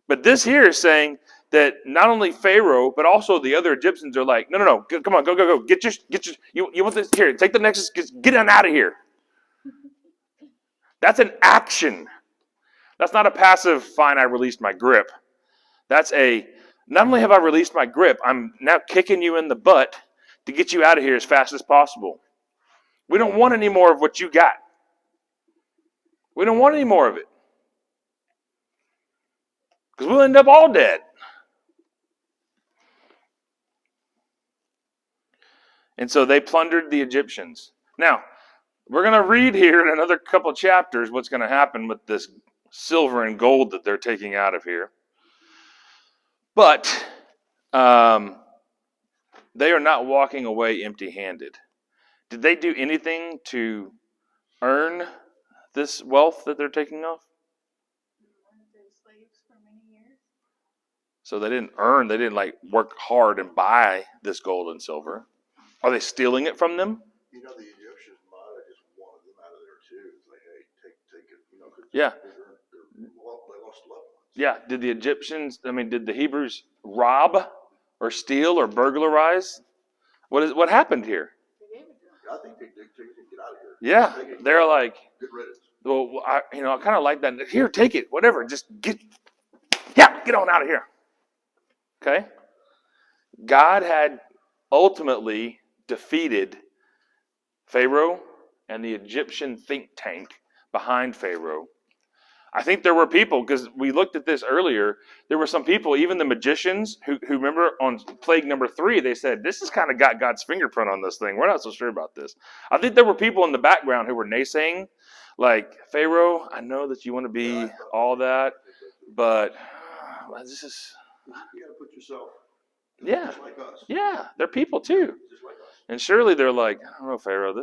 But this here is saying that not only Pharaoh, but also the other Egyptians are like, no, come on, go. Get your, you want this, here, take the next, get on out of here. That's an action. That's not a passive, fine, I released my grip. That's not only have I released my grip, I'm now kicking you in the butt to get you out of here as fast as possible. We don't want any more of what you got. We don't want any more of it. Because we'll end up all dead. And so they plundered the Egyptians. Now, we're going to read here in another couple chapters what's going to happen with this silver and gold that they're taking out of here. But they are not walking away empty-handed. Did they do anything to earn this wealth that they're taking off? So they didn't like work hard and buy this gold and silver. Are they stealing it from them? You know, the Egyptians might have just wanted them out of there too. It's like, hey, take it, you know, because Yeah. they lost loved ones. Yeah. Did the Hebrews rob or steal or burglarize? What happened here? I think they get out of here. Yeah. They're like, Get riddance. well, I kind of like that. Here, take it, whatever. Just get on out of here. Okay? God had ultimately defeated Pharaoh and the Egyptian think tank behind Pharaoh. I think there were people, because we looked at this earlier, there were some people, even the magicians, who remember on plague number 3, they said, this has kind of got God's fingerprint on this thing. We're not so sure about this. I think there were people in the background who were naysaying, like, Pharaoh, I know that you want to be all that, but this is... You got to put yourself... Yeah. Just like us. Yeah, they're people too. Just like us. And surely they're like, I don't know, Pharaoh,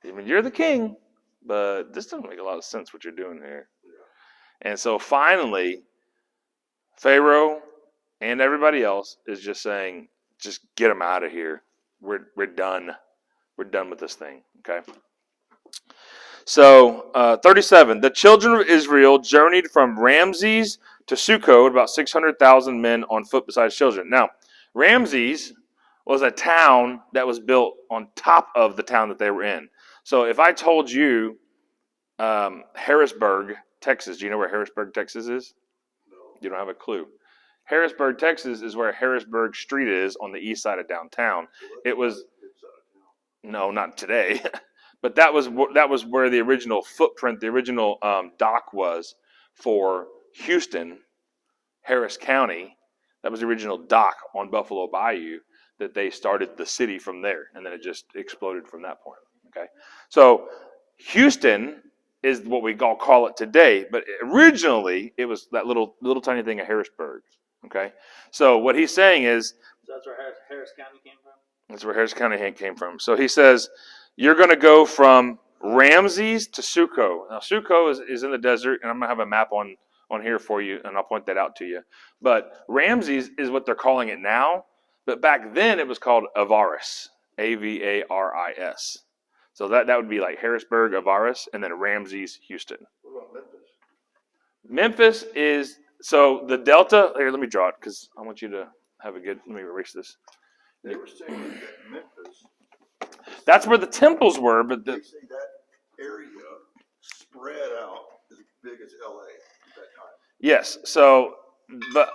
you're the king, but this doesn't make a lot of sense what you're doing here. Yeah. And so finally, Pharaoh and everybody else is just saying, just get them out of here. We're done. We're done with this thing, okay? So, 37, the children of Israel journeyed from Ramses to Sukkot, about 600,000 men on foot besides children. Now, Ramses was a town that was built on top of the town that they were in. So if I told you Harrisburg, Texas, do you know where Harrisburg, Texas is? No. You don't have a clue. Harrisburg, Texas is where Harrisburg Street is on the east side of downtown. It was, no, not today, but that was where the original footprint, the original dock was for Houston, Harris County. That was the original dock on Buffalo Bayou that they started the city from there, and then it just exploded from that point. Okay, so Houston is what we call it today, but originally it was that little tiny thing of Harrisburg. Okay, so what he's saying is, So that's where Harris County came from? That's where Harris County came from. So he says, you're going to go from Ramses to Sukkot. Now, Sukkot is in the desert, and I'm going to have a map on here for you, and I'll point that out to you. But Ramses is what they're calling it now, but back then it was called Avaris, Avaris. So that would be like Harrisburg, Avaris, and then Ramses, Houston. What about Memphis? Memphis is, so the delta, here, let me draw it, because I want you to have a good, let me erase this. They were saying that Memphis... That's where the temples were, but they say that area spread out as big as LA at that time. Yes, so, but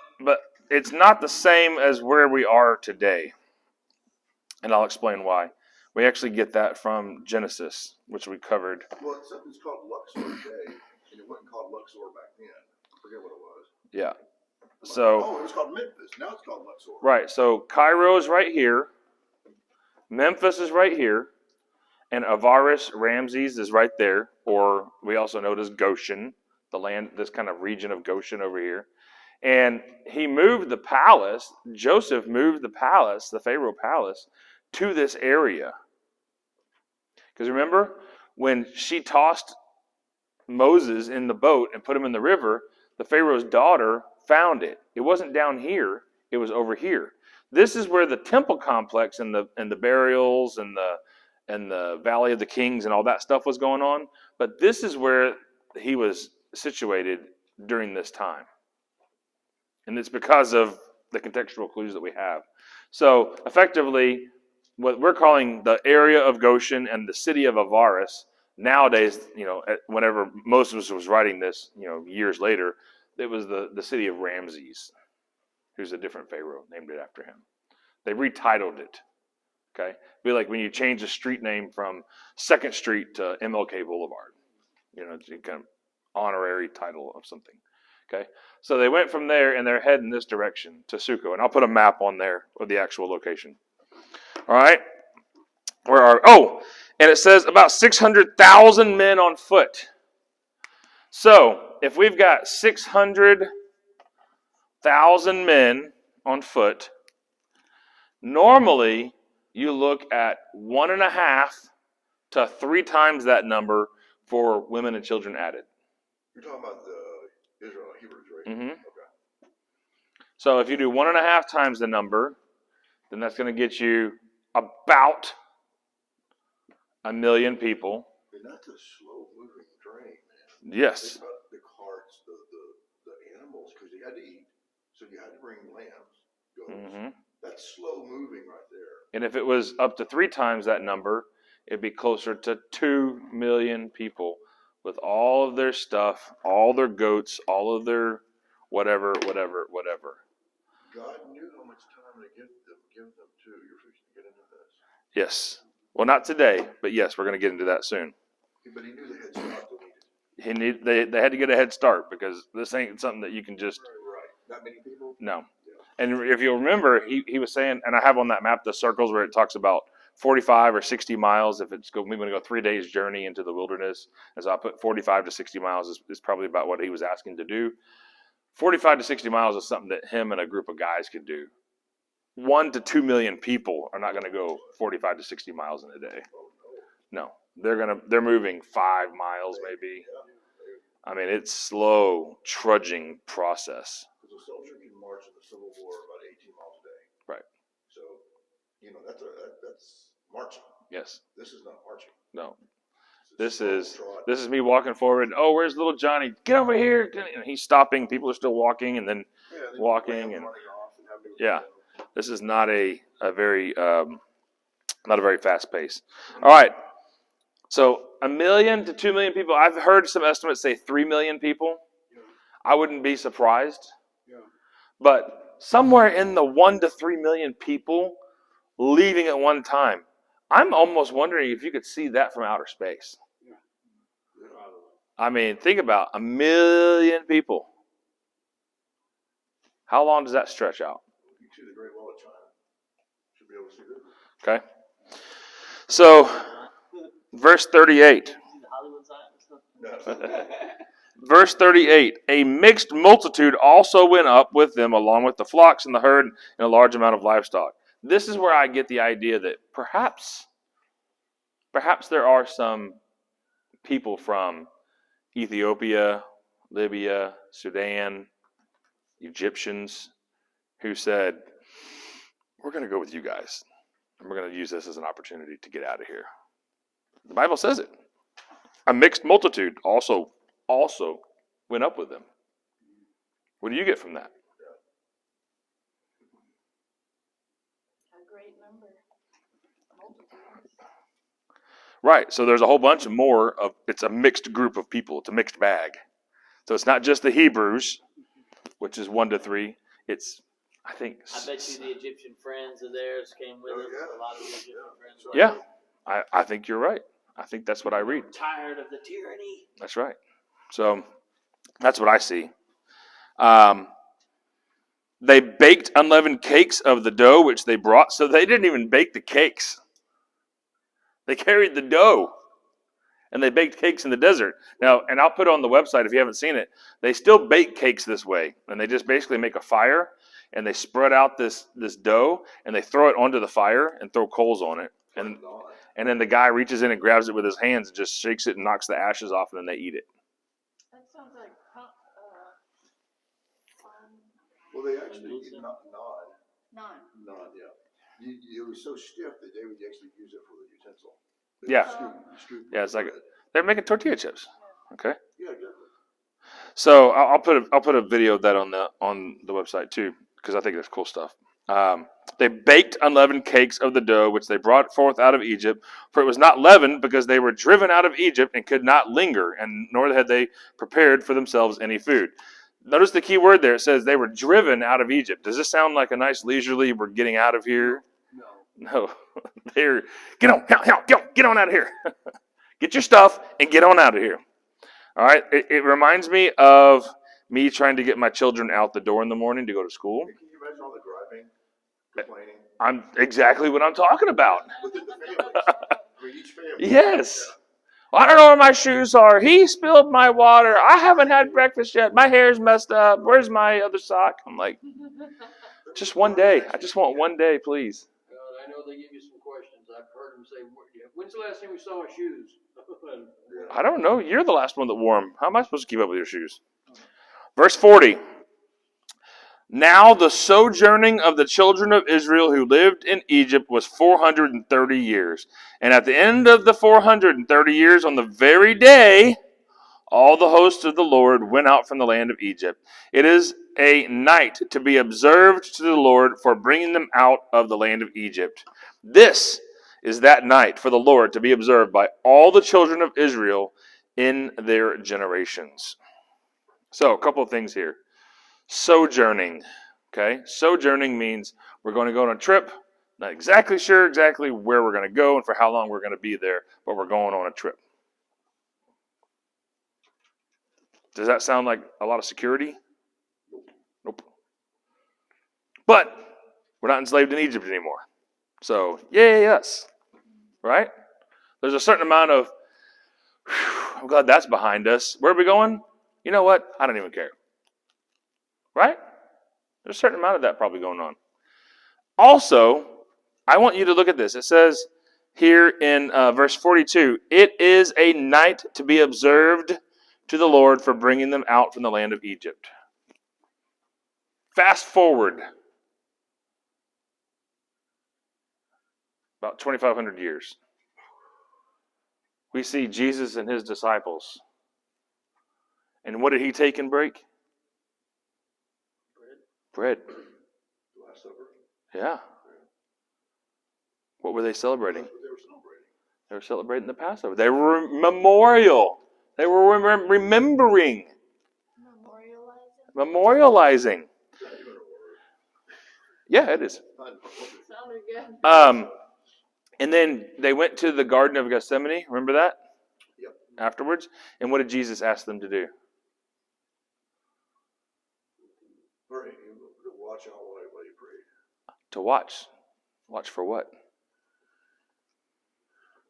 it's not the same as where we are today. And I'll explain why. We actually get that from Genesis, which we covered. Well, something's called Luxor today, and it wasn't called Luxor back then. I forget what it was. Yeah. Oh, it was called Memphis. Now it's called Luxor. Right, so Cairo is right here. Memphis is right here. And Avaris, Ramses is right there, or we also know it as Goshen. the land, this kind of region of Goshen over here. And he moved the palace, Joseph moved the palace, the Pharaoh palace, to this area. Because remember, when she tossed Moses in the boat and put him in the river, the Pharaoh's daughter found it. It wasn't down here, it was over here. This is where the temple complex and the burials and the Valley of the Kings and all that stuff was going on. But this is where he was situated during this time. And it's because of the contextual clues that we have. So effectively, what we're calling the area of Goshen and the city of Avaris, nowadays, whenever Moses was writing this, years later, it was the city of Ramses, who's a different Pharaoh, named it after him. They retitled it. Okay? It'd be like when you change a street name from 2nd Street to MLK Boulevard. It's a kind of honorary title of something. Okay? So they went from there, and they're heading this direction to Succoth. And I'll put a map on there of the actual location. All right? And it says about 600,000 men on foot. So if we've got 600,000 men on foot, normally you look at 1.5 to 3 times that number for women and children added. You're talking about the Israel Hebrews, right? Mm-hmm. Okay. So if you do 1.5 times the number, then that's going to get you about 1 million people. And that's a slow-moving train, man. Yes. Think about the carts, the animals, because they had to eat. So you had to bring lambs, goats. Mm-hmm. That's slow-moving right there. And if it was up to 3 times that number, it'd be closer to 2 million people with all of their stuff, all their goats, all of their whatever. God knew how much time to give them to. You're fixing to get into this. Yes. Well, not today, but yes, we're going to get into that soon. But he knew they had start they needed. They had to get a head start because this ain't something that you can just. Right. That many people? No. And if you'll remember, he was saying, and I have on that map the circles where it talks about 45 or 60 miles. If we're going to go 3 days journey into the wilderness, as I put 45 to 60 miles is probably about what he was asking to do. 45 to 60 miles is something that him and a group of guys could do. 1 to 2 million people are not going to go 45 to 60 miles in a day. No, they're moving 5 miles maybe. I mean, it's slow trudging process. Because a soldier can march in the Civil War about 18 miles a day. Right. So, that's marching. Yes. This is not marching. No. This is me walking forward. Oh, where's little Johnny? Get over here! And he's stopping. People are still walking, and then walking, and yeah. This is not a very fast pace. All right. So 1 million to 2 million people. I've heard some estimates say 3 million people. I wouldn't be surprised. But somewhere in the 1 to 3 million people leaving at one time. I'm almost wondering if you could see that from outer space. I mean, think about 1 million people. How long does that stretch out? You can see the Great Wall of China. Should be able to see this. Okay. So, verse 38. Verse 38. A mixed multitude also went up with them, along with the flocks and the herd and a large amount of livestock. This is where I get the idea that perhaps there are some people from Ethiopia, Libya, Sudan, Egyptians who said, we're going to go with you guys, and we're going to use this as an opportunity to get out of here. The Bible says it. A mixed multitude also went up with them. What do you get from that? A great number. Multitudes. Right, so there's a whole bunch more of, it's a mixed group of people. It's a mixed bag. So it's not just the Hebrews, which is 1 to 3. It's, I bet you the Egyptian friends of theirs came with us. Yeah. A lot of the Egyptian friends. Yeah, I think you're right. I think that's what I read. Tired of the tyranny. That's right. So that's what I see. They baked unleavened cakes of the dough which they brought. So they didn't even bake the cakes. They carried the dough. And they baked cakes in the desert. Now, and I'll put it on the website if you haven't seen it. They still bake cakes this way. And they just basically make a fire and they spread out this dough and they throw it onto the fire and throw coals on it. And then the guy reaches in and grabs it with his hands and just shakes it and knocks the ashes off, and then they eat it. That sounds like Well, they actually eat naan. none. Yeah. It was so stiff that they would actually use it for the utensil. Yeah. Scoop Yeah, it's like they're making tortilla chips. Okay. Yeah, exactly. So I'll put a video of that on the website too, because I think it's cool stuff. They baked unleavened cakes of the dough which they brought forth out of Egypt, for it was not leavened, because they were driven out of Egypt and could not linger, and nor had they prepared for themselves any food. Notice the key word there. It says they were driven out of Egypt. Does this sound like a nice leisurely, we're getting out of here? No. They're, get on out of here. Get your stuff and get on out of here. All right. It reminds me of me trying to get my children out the door in the morning to go to school. Can you imagine all the griping, complaining? I'm exactly what I'm talking about. Within the families. I mean, each family. Yes. I don't know where my shoes are. He spilled my water. I haven't had breakfast yet. My hair's messed up. Where's my other sock? I'm like, just one day. I just want one day, please. I know they give you some questions. I've heard them say, when's the last time we saw my shoes? I don't know. You're the last one that wore them. How am I supposed to keep up with your shoes? Verse 40. Now the sojourning of the children of Israel who lived in Egypt was 430 years. And at the end of the 430 years, on the very day, all the hosts of the Lord went out from the land of Egypt. It is a night to be observed to the Lord for bringing them out of the land of Egypt. This is that night for the Lord to be observed by all the children of Israel in their generations. So, a couple of things here. Sojourning. Okay? Sojourning means we're going to go on a trip. Not exactly sure exactly where we're going to go and for how long we're going to be there, but we're going on a trip. Does that sound like a lot of security? Nope. But we're not enslaved in Egypt anymore. So, yay us. Right? There's a certain amount of, I'm glad that's behind us. Where are we going? You know what? I don't even care. Right? There's a certain amount of that probably going on. Also, I want you to look at this. It says here in verse 42, it is a night to be observed to the Lord for bringing them out from the land of Egypt. Fast forward about 2,500 years. We see Jesus and his disciples. And what did he take and break? Bread. Last Supper. Yeah. What were they celebrating? That's what they were celebrating. They were celebrating the Passover. They were memorial. They were remembering. Memorializing. Is that even a word? Yeah, it is. Sounded good. And then they went to the Garden of Gethsemane. Remember that? Yep. Afterwards. And what did Jesus ask them to do? Pray. Watch out while you pray. To watch. Watch for what?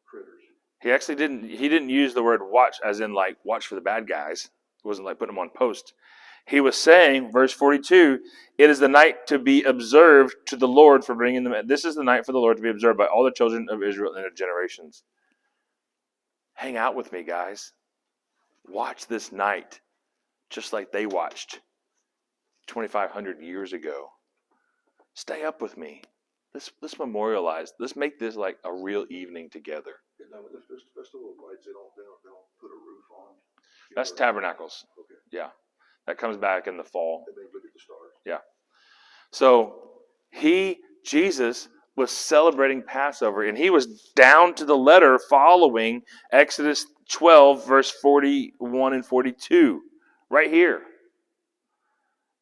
Critters. He actually didn't use the word watch as in like watch for the bad guys. It wasn't like putting them on post. He was saying, verse 42, it is the night to be observed to the Lord for bringing them. This is the night for the Lord to be observed by all the children of Israel in their generations. Hang out with me, guys. Watch this night, just like they watched 2,500 years ago. Stay up with me. Let's memorialize. Let's make this like a real evening together. And now with the festival of lights, they don't put a roof on. That's tabernacles. Okay. Yeah. That comes back in the fall. And they look at the stars. Yeah. So Jesus was celebrating Passover, and he was down to the letter following Exodus 12, verse 41 and 42. Right here.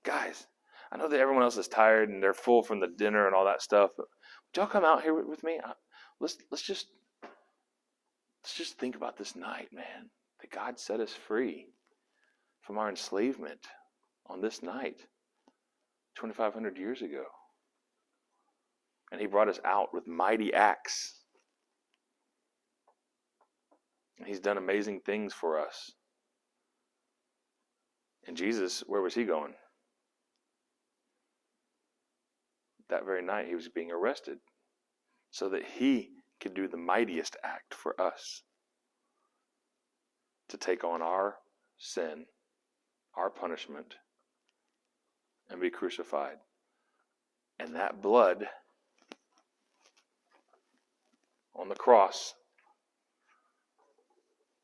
Guys, I know that everyone else is tired and they're full from the dinner and all that stuff, but would y'all come out here with me? Let's just think about this night, man. That God set us free from our enslavement on this night 2,500 years ago. And he brought us out with mighty acts. He's done amazing things for us. And Jesus, where was he going? That very night, he was being arrested so that he could do the mightiest act for us, to take on our sin, our punishment, and be crucified. And that blood on the cross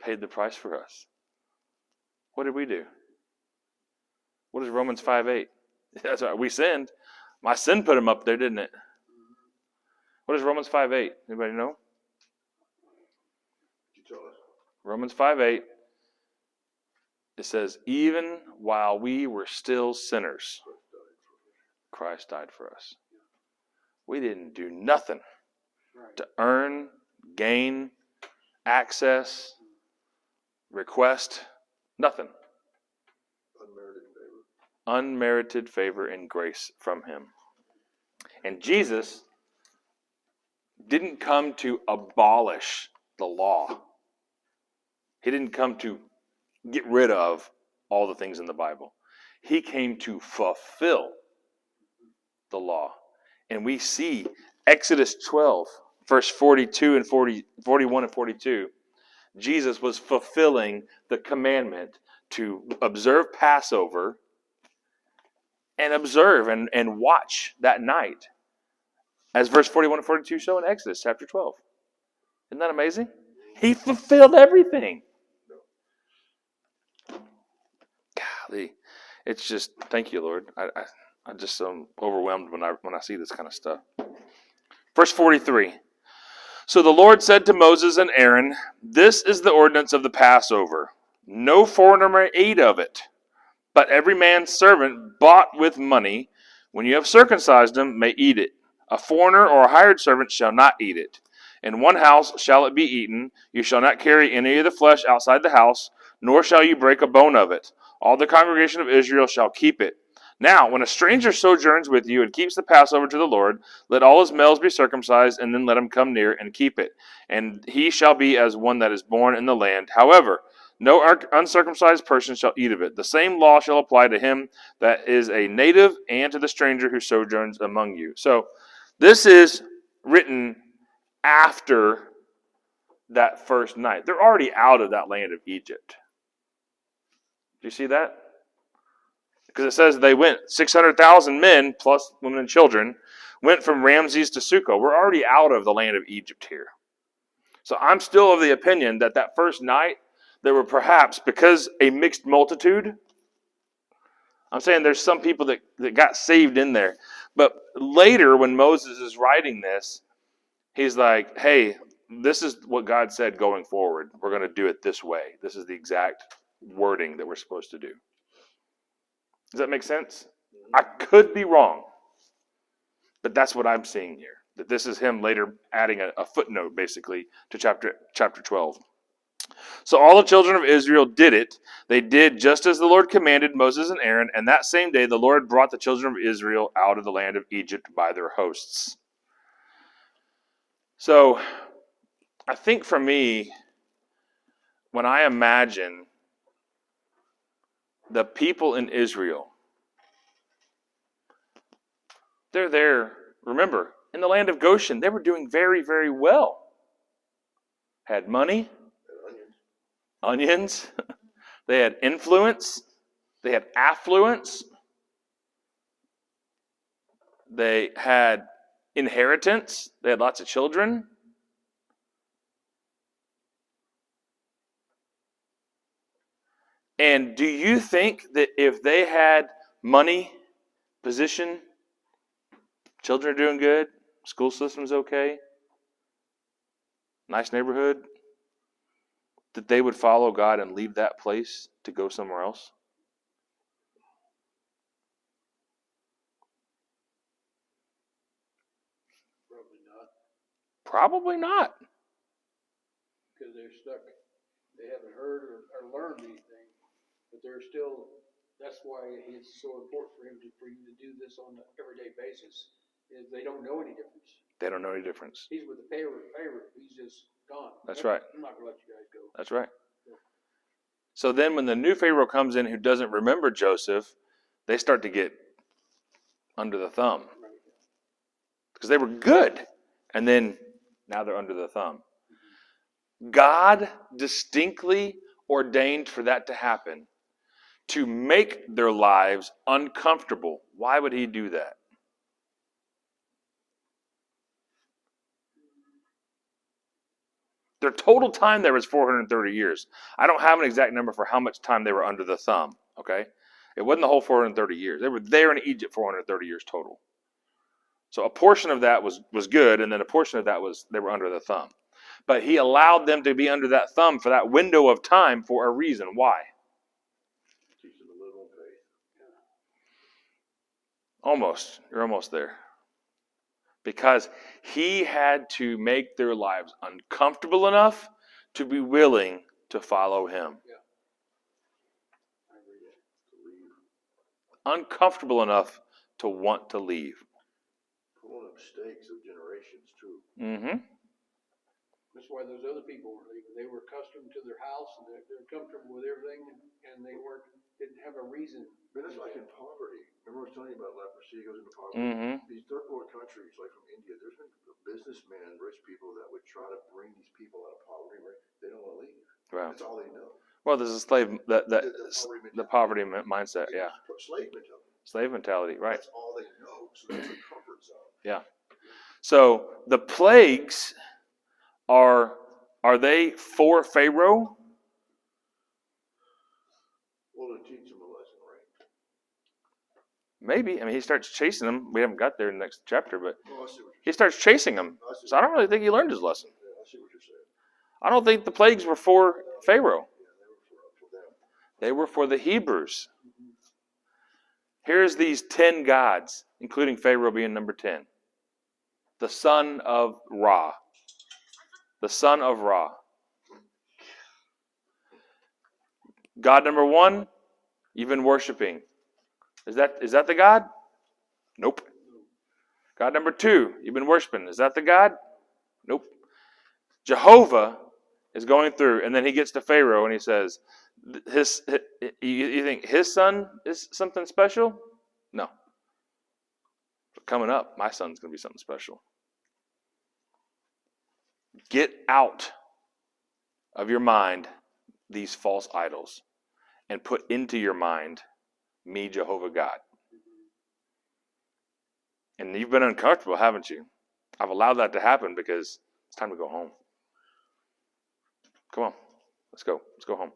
paid the price for us. What did we do? What is Romans 5:8? That's right, we sinned. My sin put him up there, didn't it? What is Romans 5:8? Anybody know? You tell us. Romans 5:8. It says, even while we were still sinners, Christ died for us. We didn't do nothing to earn, gain, access, request, nothing. Unmerited favor and grace from him. And Jesus didn't come to abolish the law. He didn't come to get rid of all the things in the Bible. He came to fulfill the law. And we see Exodus 12, verse 42 and 41 and 42. Jesus was fulfilling the commandment to observe Passover and observe and watch that night, as verse 41 and 42 show in Exodus chapter 12. Isn't that amazing? He fulfilled everything. Golly, it's just, thank you, Lord. I'm just so overwhelmed when I see this kind of stuff. Verse 43. So the Lord said to Moses and Aaron, this is the ordinance of the Passover. No foreigner may eat of it, but every man's servant bought with money, when you have circumcised him, may eat it. A foreigner or a hired servant shall not eat it. In one house shall it be eaten. You shall not carry any of the flesh outside the house, nor shall you break a bone of it. All the congregation of Israel shall keep it. Now, when a stranger sojourns with you and keeps the Passover to the Lord, let all his males be circumcised, and then let him come near and keep it. And he shall be as one that is born in the land. However, no uncircumcised person shall eat of it. The same law shall apply to him that is a native and to the stranger who sojourns among you. So, this is written after that first night. They're already out of that land of Egypt. Do you see that? Because it says they went, 600,000 men, plus women and children, went from Ramses to Succoth. We're already out of the land of Egypt here. So I'm still of the opinion that that first night, there were perhaps, because a mixed multitude, I'm saying there's some people that got saved in there. But later, when Moses is writing this, he's like, hey, this is what God said going forward. We're going to do it this way. This is the exact wording that we're supposed to do. Does that make sense? I could be wrong, but that's what I'm seeing here. That this is him later adding a footnote, basically, to chapter 12. So all the children of Israel did it. They did just as the Lord commanded Moses and Aaron, and that same day the Lord brought the children of Israel out of the land of Egypt by their hosts. So I think for me, when I imagine the people in Israel, they're there, remember, in the land of Goshen, they were doing very, very well. Had money, onions, they had influence, they had affluence, they had inheritance, they had lots of children. And do you think that if they had money, position, children are doing good, school system's okay, nice neighborhood, that they would follow God and leave that place to go somewhere else? Probably not, Probably not. because they're stuck. They haven't heard or learned anything, but they're still. That's why it's so important for you to do this on an everyday basis. is they don't know any difference. They don't know any difference. He's with the Pharaoh. He's just gone. That's right. I'm not going to let you guys go. That's right. So then when the new Pharaoh comes in who doesn't remember Joseph, they start to get under the thumb. Because they were good. And then now they're under the thumb. God distinctly ordained for that to happen, to make their lives uncomfortable. Why would he do that? Their total time there was 430 years. I don't have an exact number for how much time they were under the thumb, okay? It wasn't the whole 430 years. They were there in Egypt 430 years total. So a portion of that was good, and then a portion of that was they were under the thumb. But he allowed them to be under that thumb for that window of time for a reason. Why? Teach them to live on faith. Almost. You're almost there. Because he had to make their lives uncomfortable enough to be willing to follow him. Yeah. I agree. To leave. Uncomfortable enough to want to leave. Pulling up stakes of generations, too. Mm-hmm. That's why those other people were leaving. They were accustomed to their house and they're comfortable with everything, and they didn't have a reason. But it's like in poverty. Remember I was telling you about leprosy goes into poverty? Mm-hmm. These third world countries, like from India, there's been businessmen, rich people that would try to bring these people out of poverty, right? They don't want to leave. Wow. That's all they know. Well, there's a slave, the poverty mindset, yeah. Slave mentality. Slave mentality, right. That's all they know. So that's a comfort zone. Yeah. So the plagues are they for Pharaoh? Well, to teach them a lesson, right? Maybe. I mean, he starts chasing them. We haven't got there in the next chapter, but Well, I see what he you're starts chasing them. saying. So I don't really think he learned his lesson. Yeah, I see what you're saying. I don't think the plagues were for Pharaoh. Yeah, they were for them. They were for the Hebrews. Here's these 10 gods, including Pharaoh being number 10. The son of Ra. The son of Ra. God number 1, you've been worshiping. Is that the God? Nope. God number 2, you've been worshiping. Is that the God? Nope. Jehovah is going through, and then he gets to Pharaoh and he says, you think his son is something special? No. But coming up, my son's going to be something special. Get out of your mind these false idols and put into your mind me, Jehovah God. And you've been uncomfortable, haven't you? I've allowed that to happen because it's time to go home. Come on, let's go. Let's go home.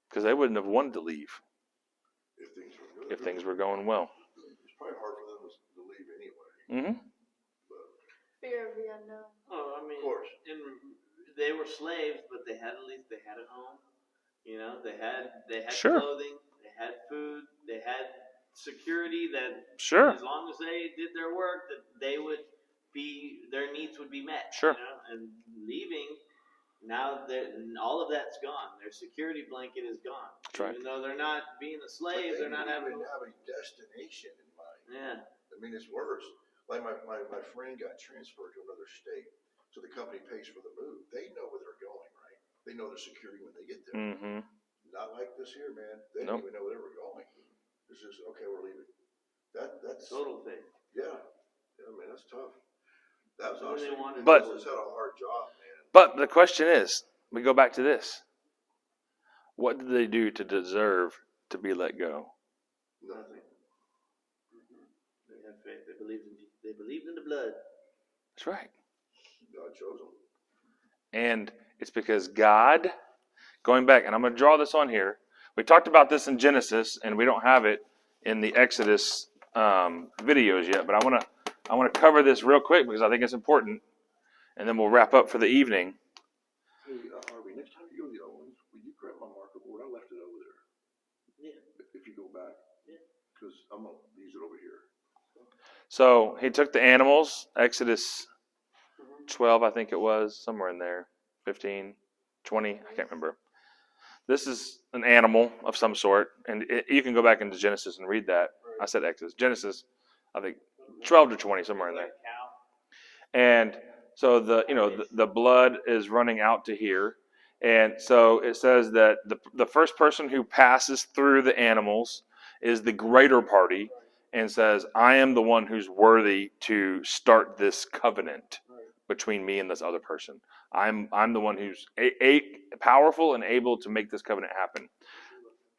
Because they wouldn't have wanted to leave If things were good. if things were going well. It's probably hard for them to leave anyway. Mm-hmm. But, Fear of the unknown. Oh, I mean, of course. they were slaves, but they had a home. You know, they had Sure. clothing, they had food, they had security that Sure. as long as they did their work, that their needs would be met. Sure. You know? And leaving, now all of that's gone. Their security blanket is gone. That's right. Even though they're not being a slave, they're not having. They have a destination in mind. Yeah. I mean, it's worse. Like my friend got transferred to another state, so the company pays for the move. They know where they're going, right? They know their security when they get there. Mm-hmm. Not like this here, man. They Nope. don't even know where they were going. It's just, okay, we're leaving. That's Total thing. yeah. Yeah, man, that's tough. That was What do they awesome. want to But- do? Just had a hard job, man. But the question is, we go back to this. What did they do to deserve to be let go? Nothing. They had faith. They believed in the blood. That's right. God chose them. And it's because God, going back, and I'm going to draw this on here. We talked about this in Genesis, and we don't have it in the Exodus videos yet. But I want to cover this real quick because I think it's important, and then we'll wrap up for the evening. Hey, Harvey, next time you go to the Owens, will you grab my marker board? I left it over there. Yeah. If you go back. Yeah. Because I'm going to use it over here. So he took the animals, Exodus 12, I think it was, somewhere in there, 15, 20, I can't remember. This is an animal of some sort, and you can go back into Genesis and read that. I said Exodus. Genesis, I think 12 to 20, somewhere in there. And so the blood is running out to here. And so it says that the first person who passes through the animals is the greater party and says, I am the one who's worthy to start this covenant between me and this other person. I'm the one who's powerful and able to make this covenant happen.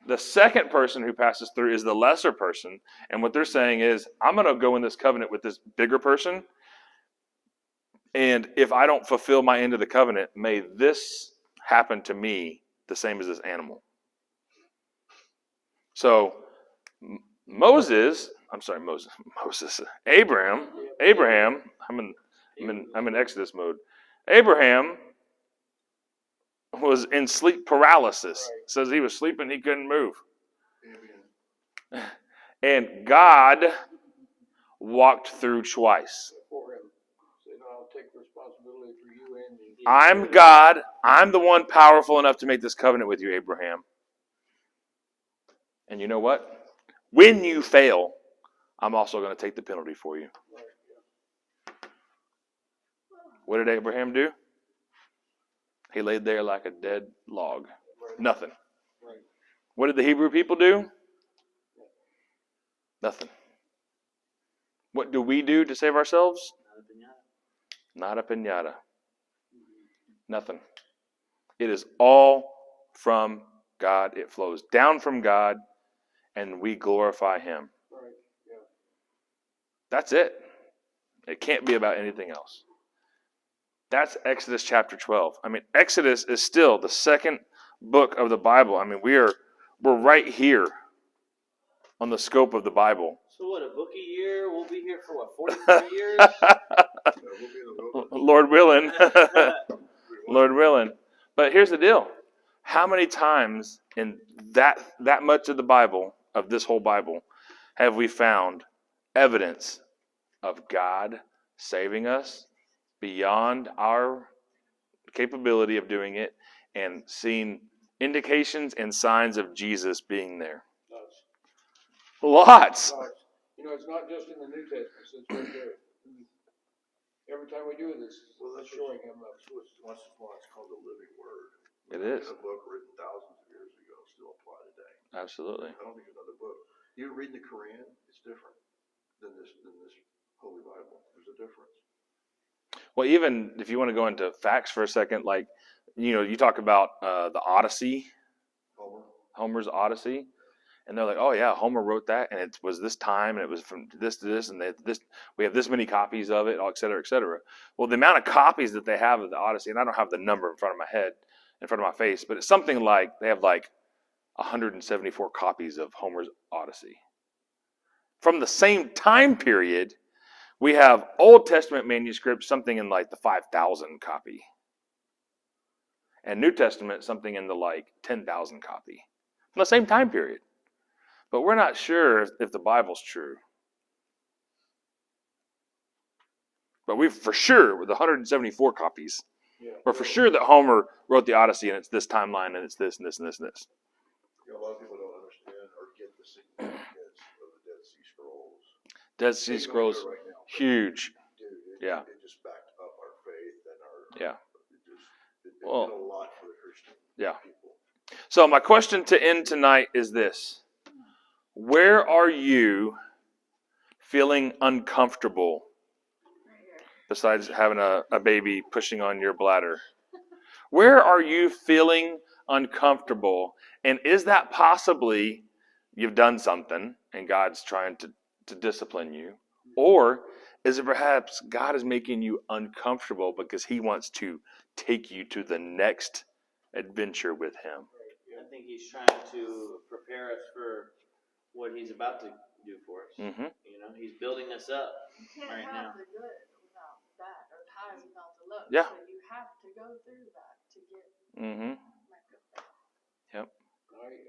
The second person who passes through is the lesser person. And what they're saying is, I'm going to go in this covenant with this bigger person. And if I don't fulfill my end of the covenant, may this happen to me the same as this animal. So Abraham, I'm in Exodus mode. Abraham was in sleep paralysis. It says he was sleeping, he couldn't move. And God walked through twice. I'll take responsibility for you and me. I'm God. I'm the one powerful enough to make this covenant with you, Abraham. And you know what? When you fail, I'm also going to take the penalty for you. What did Abraham do? He laid there like a dead log. Nothing. What did the Hebrew people do? Nothing. What do we do to save ourselves? Not a piñata. Nothing. It is all from God. It flows down from God, and we glorify Him. That's it. It can't be about anything else. That's Exodus chapter 12. I mean, Exodus is still the second book of the Bible. I mean, we're right here on the scope of the Bible. So what, a book a year? We'll be here for what, 43 years? Lord willing. Lord willing. But here's the deal. How many times in that much of the Bible, of this whole Bible, have we found evidence of God saving us beyond our capability of doing it and seen indications and signs of Jesus being there? Lots. It's not just in the New Testament. It's right there. Every time we do this, it's showing Him up. It's called the living word. It is. A book written thousands of years ago still apply today. Absolutely. I don't think another book. You read the Quran, it's different than this Holy Bible. There's a difference. Well, even if you want to go into facts for a second, like, you talk about the Odyssey, Homer's Odyssey, and they're like, oh yeah, Homer wrote that, and it was this time, and it was from this to this, and we have this many copies of it, et cetera, et cetera. Well, the amount of copies that they have of the Odyssey, and I don't have the number in front of my face, but it's something like they have like 174 copies of Homer's Odyssey. From the same time period, we have Old Testament manuscripts, something in like the 5,000 copy. And New Testament, something in the like 10,000 copy. From the same time period. But we're not sure if the Bible's true. But we've for sure, with 174 copies, we're for sure that Homer wrote the Odyssey and it's this timeline and it's this and this and this and this. A lot of people don't understand or get the significance of the Dead Sea Scrolls. Dead Sea Scrolls, right now, huge. It just backed up our faith and our. Yeah. It did a lot for the Christian people. So my question to end tonight is this. Where are you feeling uncomfortable besides having a baby pushing on your bladder? Where are you feeling uncomfortable? And is that possibly you've done something and God's trying to discipline you? Or is it perhaps God is making you uncomfortable because He wants to take you to the next adventure with Him? I think He's trying to prepare us for what He's about to do for us. Mm-hmm. He's building us up You can't right have now. the good without bad, or the high without the low. Yeah. So you have to go through that to get Mm-hmm. Yep.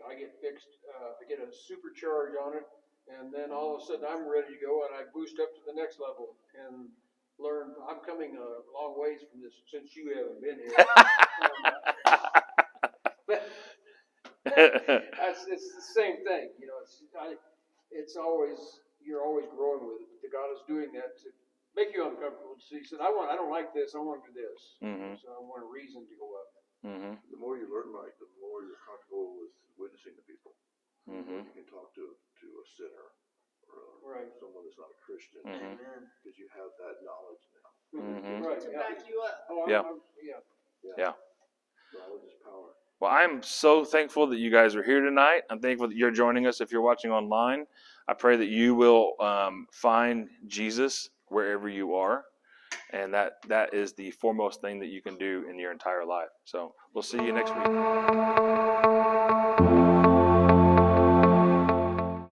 I get fixed. I get a supercharge on it, and then all of a sudden I'm ready to go, and I boost up to the next level and learn. I'm coming a long ways from this since you haven't been here. It's the same thing, you know. It's always, you're always growing with it. But God is doing that to make you uncomfortable. So He said, I don't like this. I want to do this. Mm-hmm. So I want a reason to go up. Mm-hmm. The more you learn right, the more you're comfortable with witnessing to people. The more you can talk to a sinner or someone that's not a Christian, because you have that knowledge now. Right. To back you up. Oh, Yeah. Yeah. Knowledge is power. Well, I'm so thankful that you guys are here tonight. I'm thankful that you're joining us. If you're watching online, I pray that you will find Jesus wherever you are. And that is the foremost thing that you can do in your entire life. So we'll see you next week.